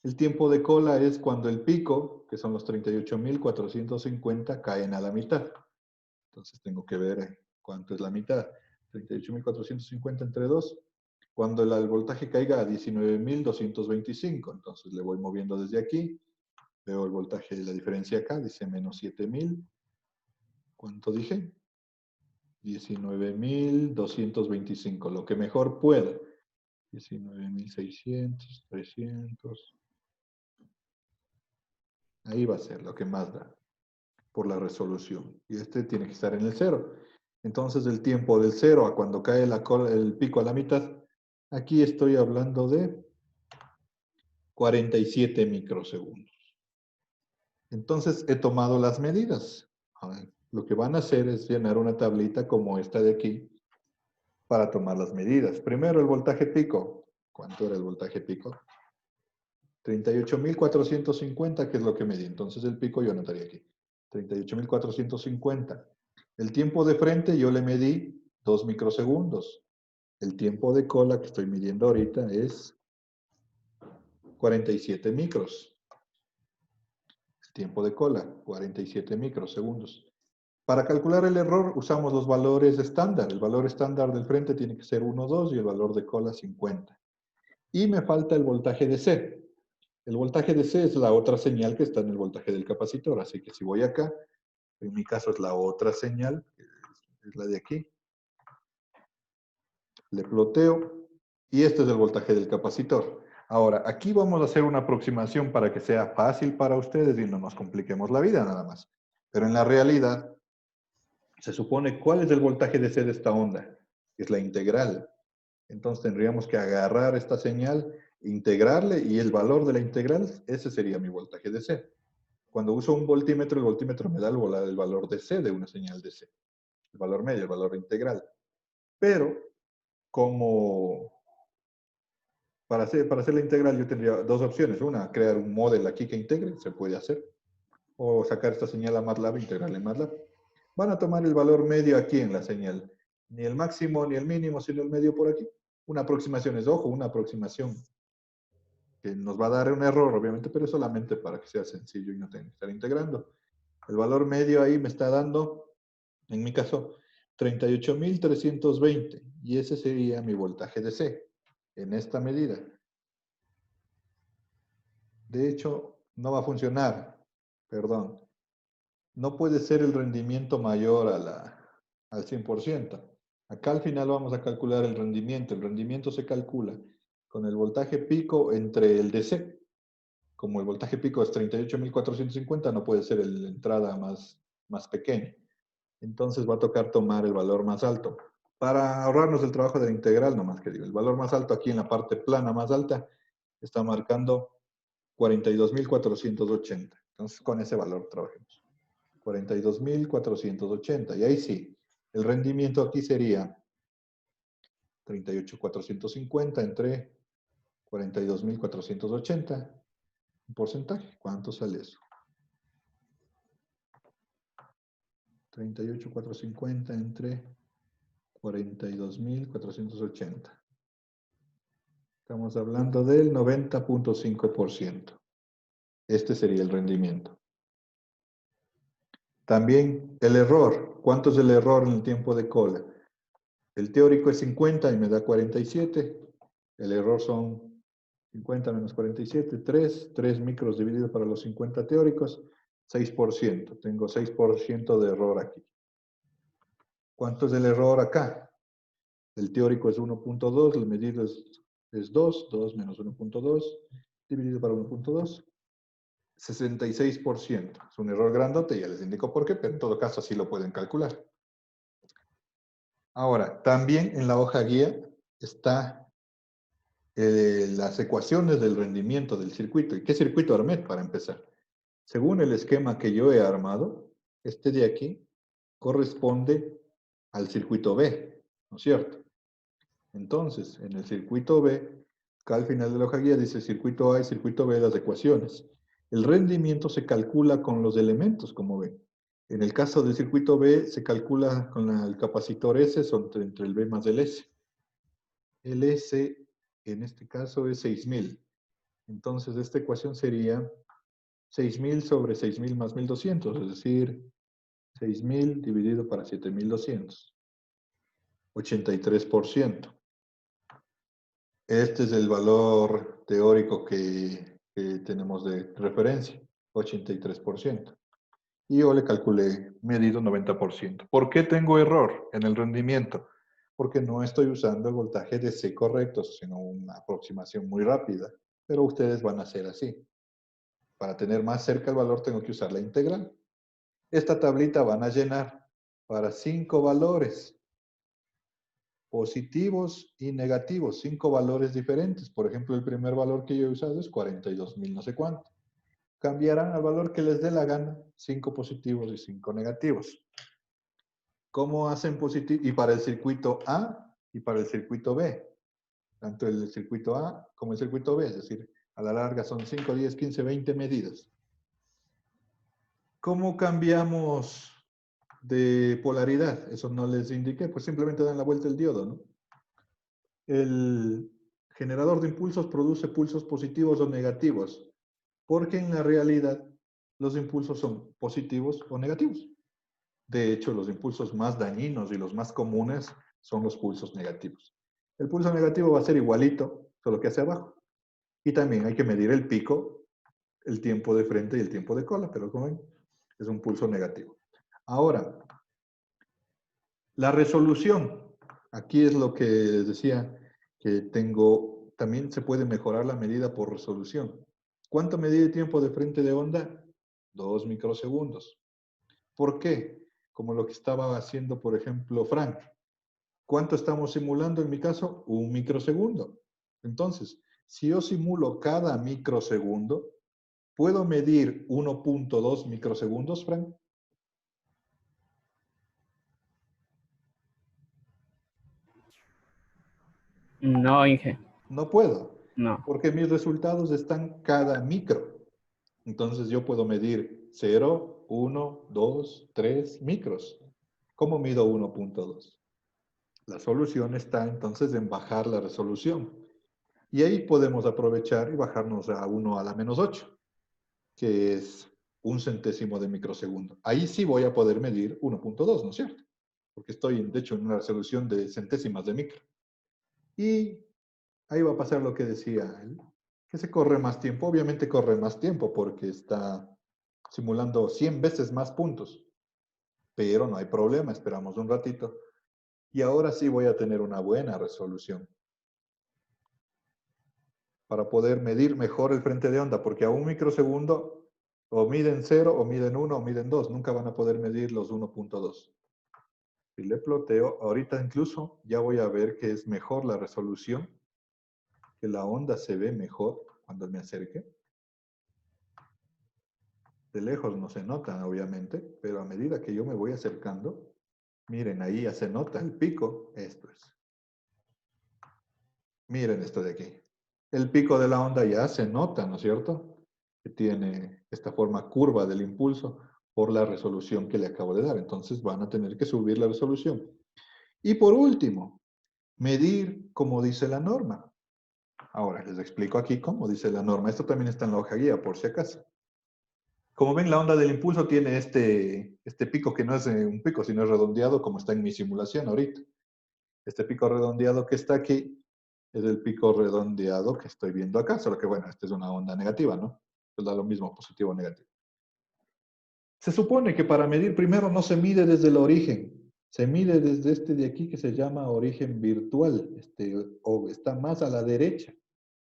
el tiempo de cola es cuando el pico, que son los 38.450, caen a la mitad. Entonces tengo que ver cuánto es la mitad. 38.450 entre 2. Cuando el voltaje caiga a 19.225, entonces le voy moviendo desde aquí. Veo el voltaje de la diferencia acá, dice menos 7.000. ¿Cuánto dije? 19.225, lo que mejor pueda. 19.600, 300. Ahí va a ser lo que más da por la resolución. Y este tiene que estar en el 0. Entonces el tiempo del 0 a cuando cae el pico a la mitad, aquí estoy hablando de 47 microsegundos. Entonces he tomado las medidas. Lo que van a hacer es llenar una tablita como esta de aquí para tomar las medidas. Primero el voltaje pico. ¿Cuánto era el voltaje pico? 38.450, que es lo que medí. Entonces el pico yo anotaría aquí. 38.450. El tiempo de frente yo le medí 2 microsegundos. El tiempo de cola que estoy midiendo ahorita es 47 micros. El tiempo de cola, 47 microsegundos. Para calcular el error usamos los valores estándar. El valor estándar del frente tiene que ser 1, 2 y el valor de cola 50. Y me falta el voltaje de C. El voltaje de C es la otra señal que está en el voltaje del capacitor. Así que si voy acá, en mi caso es la otra señal, que es la de aquí. Le ploteo y este es el voltaje del capacitor. Ahora, aquí vamos a hacer una aproximación para que sea fácil para ustedes y no nos compliquemos la vida nada más. Pero en la realidad, se supone cuál es el voltaje de C de esta onda. Es la integral. Entonces tendríamos que agarrar esta señal, integrarle y el valor de la integral, ese sería mi voltaje de C. Cuando uso un voltímetro, el voltímetro me da el valor de C de una señal de C. El valor medio, el valor integral. Pero, como para hacer la integral yo tendría dos opciones. Una, crear un modelo aquí que integre, se puede hacer. O sacar esta señal a MATLAB e integrarla en MATLAB. Van a tomar el valor medio aquí en la señal. Ni el máximo ni el mínimo, sino el medio por aquí. Una aproximación es, ojo, una aproximación que nos va a dar un error, obviamente, pero es solamente para que sea sencillo y no tenga que estar integrando. El valor medio ahí me está dando, en mi caso, 38.320. Y ese sería mi voltaje de C en esta medida. De hecho, no va a funcionar. Perdón. No puede ser el rendimiento mayor al 100%. Acá al final vamos a calcular el rendimiento. El rendimiento se calcula con el voltaje pico entre el DC. Como el voltaje pico es 38.450, no puede ser la entrada más pequeña. Entonces va a tocar tomar el valor más alto. Para ahorrarnos el trabajo de la integral, nomás que digo, el valor más alto aquí en la parte plana más alta está marcando 42.480. Entonces con ese valor trabajemos. 42.480. Y ahí sí, el rendimiento aquí sería 38.450 entre 42.480. Un porcentaje. ¿Cuánto sale eso? 38.450 entre 42.480. Estamos hablando del 90.5%. Este sería el rendimiento. También el error. ¿Cuánto es el error en el tiempo de cola? El teórico es 50 y me da 47. El error son 50 menos 47, 3. 3 micros dividido para los 50 teóricos, 6%. Tengo 6% de error aquí. ¿Cuánto es el error acá? El teórico es 1.2, el medido es 2. 2 menos 1.2 dividido para 1.2. 66%. Es un error grandote, ya les indico por qué, pero en todo caso así lo pueden calcular. Ahora, también en la hoja guía está las ecuaciones del rendimiento del circuito. ¿Y qué circuito armé para empezar? Según el esquema que yo he armado, este de aquí corresponde al circuito B, ¿no es cierto? Entonces, en el circuito B, acá al final de la hoja guía dice circuito A y circuito B, las ecuaciones. El rendimiento se calcula con los elementos, como ven. En el caso del circuito B, se calcula con el capacitor S, son entre el B más el S. El S, en este caso, es 6000. Entonces, esta ecuación sería 6000 sobre 6000 más 1200, es decir, 6000 dividido para 7200. 83%. Este es el valor teórico que tenemos de referencia, 83%. Y yo le calculé medido 90%. ¿Por qué tengo error en el rendimiento? Porque no estoy usando el voltaje DC correcto, sino una aproximación muy rápida. Pero ustedes van a hacer así. Para tener más cerca el valor tengo que usar la integral. Esta tablita van a llenar para 5 valores positivos y negativos, 5 valores diferentes. Por ejemplo, el primer valor que yo he usado es 42.000 no sé cuánto. Cambiarán al valor que les dé la gana, 5 positivos y 5 negativos. ¿Cómo hacen positivo? Y para el circuito A y para el circuito B. Tanto el circuito A como el circuito B, es decir, a la larga son 5, 10, 15, 20 medidas. ¿Cómo cambiamos de polaridad? Eso no les indiqué, pues simplemente dan la vuelta el diodo, ¿no? El generador de impulsos produce pulsos positivos o negativos, porque en la realidad los impulsos son positivos o negativos. De hecho, los impulsos más dañinos y los más comunes son los pulsos negativos. El pulso negativo va a ser igualito, solo que hacia abajo. Y también hay que medir el pico, el tiempo de frente y el tiempo de cola, pero como ven, es un pulso negativo. Ahora, la resolución. Aquí es lo que les decía que tengo, también se puede mejorar la medida por resolución. ¿Cuánto medí el tiempo de frente de onda? 2 microsegundos. ¿Por qué? Como lo que estaba haciendo, por ejemplo, Frank. ¿Cuánto estamos simulando en mi caso? 1 microsegundo. Entonces, si yo simulo cada microsegundo, ¿puedo medir 1.2 microsegundos, Frank? No, Inge, No puedo, no. porque mis resultados están cada micro. Entonces yo puedo medir 0, 1, 2, 3 micros. ¿Cómo mido 1.2? La solución está entonces en bajar la resolución. Y ahí podemos aprovechar y bajarnos a 1 a la menos 8, que es 1 centésimo de microsegundo. Ahí sí voy a poder medir 1.2, ¿no es cierto? Porque estoy, de hecho, en una resolución de centésimas de micro. Y ahí va a pasar lo que decía él, que se corre más tiempo. Obviamente corre más tiempo porque está simulando 100 veces más puntos. Pero no hay problema, esperamos un ratito. Y ahora sí voy a tener una buena resolución para poder medir mejor el frente de onda, porque a 1 microsegundo o miden 0, o miden 1, o miden 2. Nunca van a poder medir los 1.2. Si le ploteo, ahorita incluso ya voy a ver que es mejor la resolución, que la onda se ve mejor cuando me acerque. De lejos no se nota, obviamente, pero a medida que yo me voy acercando, miren, ahí ya se nota el pico. Esto es. Miren esto de aquí. El pico de la onda ya se nota, ¿no es cierto? Que tiene esta forma curva del impulso por la resolución que le acabo de dar. Entonces van a tener que subir la resolución. Y por último, medir como dice la norma. Ahora les explico aquí cómo dice la norma. Esto también está en la hoja guía, por si acaso. Como ven, la onda del impulso tiene este pico que no es un pico, sino es redondeado como está en mi simulación ahorita. Este pico redondeado que está aquí es el pico redondeado que estoy viendo acá, solo que bueno, esta es una onda negativa, ¿no? Pues da lo mismo, positivo o negativo. Se supone que para medir primero no se mide desde el origen, se mide desde este de aquí que se llama origen virtual, o está más a la derecha.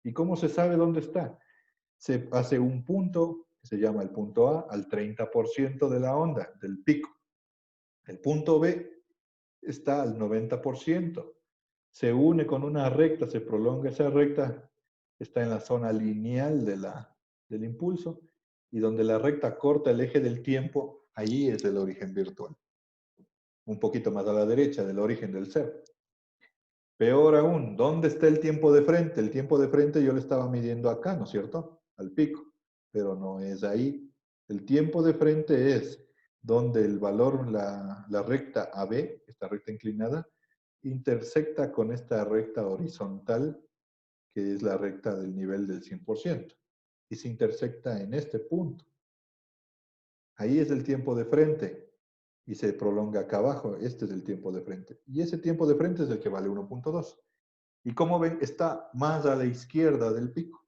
¿Y cómo se sabe dónde está? Se hace un punto que se llama el punto A al 30% de la onda, del pico. El punto B está al 90%. Se une con una recta, se prolonga esa recta, está en la zona lineal del impulso, y donde la recta corta el eje del tiempo, allí es el origen virtual. Un poquito más a la derecha del origen del ser. Peor aún, ¿dónde está el tiempo de frente? El tiempo de frente yo lo estaba midiendo acá, ¿no es cierto? Al pico, pero no es ahí. El tiempo de frente es donde el valor, la recta AB, esta recta inclinada, intersecta con esta recta horizontal, que es la recta del nivel del 100%, y se intersecta en este punto. Ahí es el tiempo de frente, y se prolonga acá abajo. Este es el tiempo de frente. Y ese tiempo de frente es el que vale 1.2. Y como ven, está más a la izquierda del pico.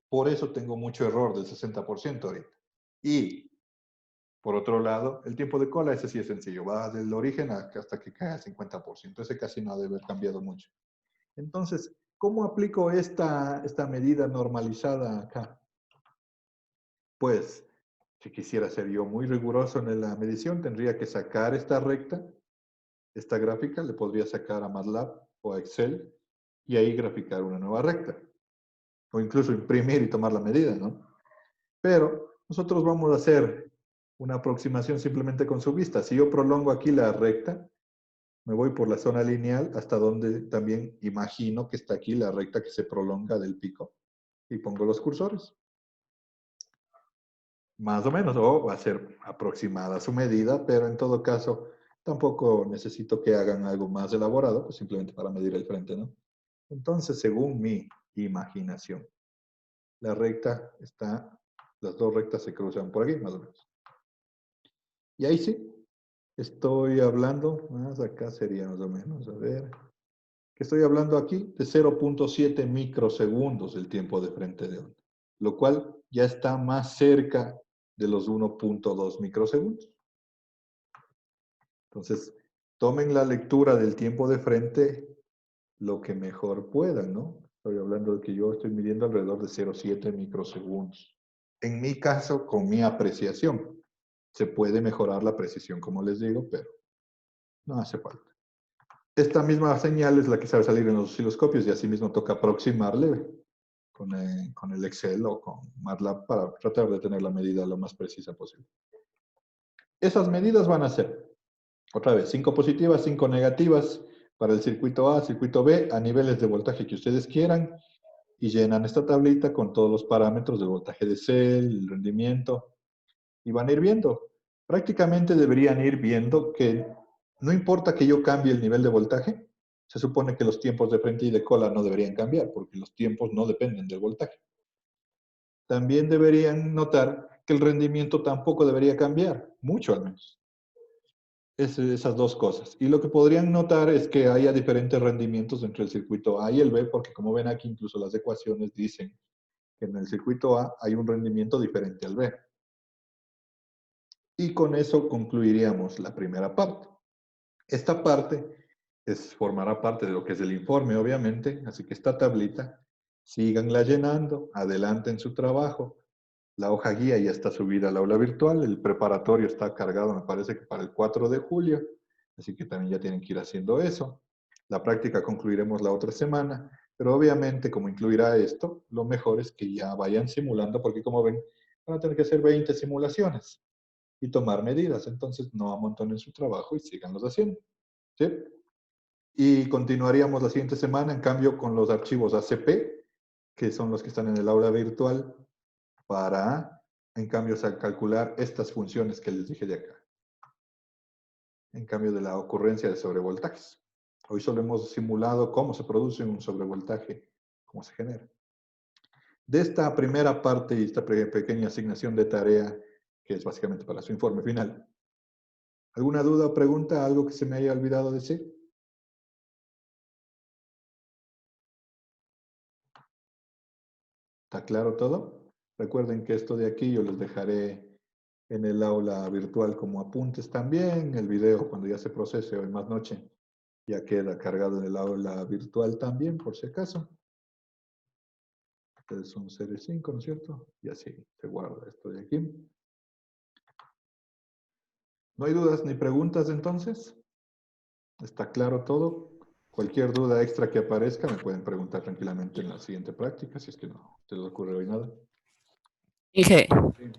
Por eso tengo mucho error del 60% ahorita. Y, por otro lado, el tiempo de cola, ese sí es sencillo. Va del origen hasta que cae al 50%. Ese casi no debe haber cambiado mucho. Entonces, ¿cómo aplico esta medida normalizada acá? Pues, si quisiera ser yo muy riguroso en la medición, tendría que sacar esta recta, esta gráfica, le podría sacar a MATLAB o a Excel, y ahí graficar una nueva recta. O incluso imprimir y tomar la medida, ¿no? Pero nosotros vamos a hacer una aproximación simplemente con su vista. Si yo prolongo aquí la recta, me voy por la zona lineal hasta donde también imagino que está aquí la recta que se prolonga del pico. Y pongo los cursores. Más o menos, o va a ser aproximada su medida, pero en todo caso tampoco necesito que hagan algo más elaborado, pues simplemente para medir el frente, ¿no? Entonces, según mi imaginación, la recta está, las dos rectas se cruzan por aquí, más o menos. Y ahí sí, estoy hablando, más acá sería más o menos, a ver, que estoy hablando aquí de 0.7 microsegundos el tiempo de frente de onda, lo cual ya está más cerca de los 1.2 microsegundos. Entonces, tomen la lectura del tiempo de frente lo que mejor puedan, ¿no? Estoy hablando de que yo estoy midiendo alrededor de 0.7 microsegundos. En mi caso, con mi apreciación. Se puede mejorar la precisión, como les digo, pero no hace falta. Esta misma señal es la que sabe salir en los osciloscopios y así mismo toca aproximarle con el Excel o con MATLAB para tratar de tener la medida lo más precisa posible. Esas medidas van a ser, otra vez, 5 positivas, 5 negativas para el circuito A, circuito B, a niveles de voltaje que ustedes quieran, y llenan esta tablita con todos los parámetros del voltaje de cel, el rendimiento, y van a ir viendo. Prácticamente deberían ir viendo que no importa que yo cambie el nivel de voltaje, se supone que los tiempos de frente y de cola no deberían cambiar, porque los tiempos no dependen del voltaje. También deberían notar que el rendimiento tampoco debería cambiar, mucho al menos. Esas dos cosas. Y lo que podrían notar es que haya diferentes rendimientos entre el circuito A y el B, porque como ven aquí, incluso las ecuaciones dicen que en el circuito A hay un rendimiento diferente al B. Y con eso concluiríamos la primera parte. Esta parte formará parte de lo que es el informe, obviamente, así que esta tablita, síganla llenando, adelanten su trabajo. La hoja guía ya está subida al aula virtual, el preparatorio está cargado, me parece que para el 4 de julio, así que también ya tienen que ir haciendo eso. La práctica concluiremos la otra semana, pero obviamente como incluirá esto, lo mejor es que ya vayan simulando, porque como ven, van a tener que hacer 20 simulaciones y tomar medidas, entonces no amontonen su trabajo y síganlos haciendo. ¿Sí? Y continuaríamos la siguiente semana, en cambio, con los archivos ACP, que son los que están en el aula virtual, para, en cambio, calcular estas funciones que les dije de acá. En cambio de la ocurrencia de sobrevoltajes. Hoy solo hemos simulado cómo se produce un sobrevoltaje, cómo se genera. De esta primera parte y esta pequeña asignación de tarea, que es básicamente para su informe final, ¿alguna duda o pregunta? ¿Algo que se me haya olvidado decir? ¿Está claro todo? Recuerden que esto de aquí yo les dejaré en el aula virtual como apuntes también. El video, cuando ya se procese hoy más noche, ya queda cargado en el aula virtual también, por si acaso. Ustedes son serie 5, ¿no es cierto? Y así se guarda esto de aquí. ¿No hay dudas ni preguntas entonces? ¿Está claro todo? Cualquier duda extra que aparezca me pueden preguntar tranquilamente en la siguiente práctica, si es que no se les ocurre hoy nada. Inge, Sí.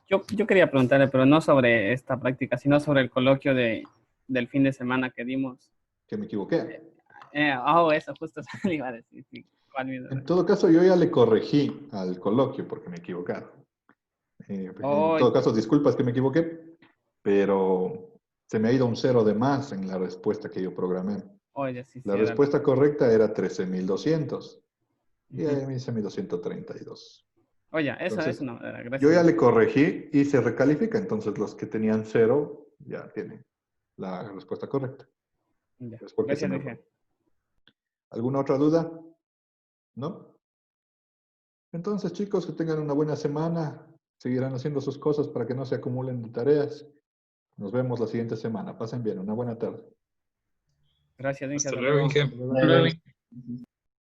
yo quería preguntarle, pero no sobre esta práctica, sino sobre el coloquio del fin de semana que dimos. Que me equivoqué. Eso justo se le iba a decir. Sí, ¿cuál mi duda? En todo caso, yo ya le corregí al coloquio porque me equivocaron. En todo caso, disculpas que me equivoqué, pero se me ha ido un 0 de más en la respuesta que yo programé. Oye, sí, La sí, era respuesta correcta era 13.200 y Ujú. ahí me hice 1.232. Oye, eso Entonces, no, gracias. yo ya le corregí y se recalifica. Entonces, los que tenían 0 ya tienen la respuesta correcta. Ya. Es porque se Gracias, me Inge. fue. ¿Alguna otra duda? ¿No? Entonces, chicos, que tengan una buena semana. Seguirán haciendo sus cosas para que no se acumulen de tareas. Nos vemos la siguiente semana. Pasen bien. Una buena tarde. Gracias, Inge. Hasta Hasta luego, luego. Inge. Hasta luego. Bye, bye.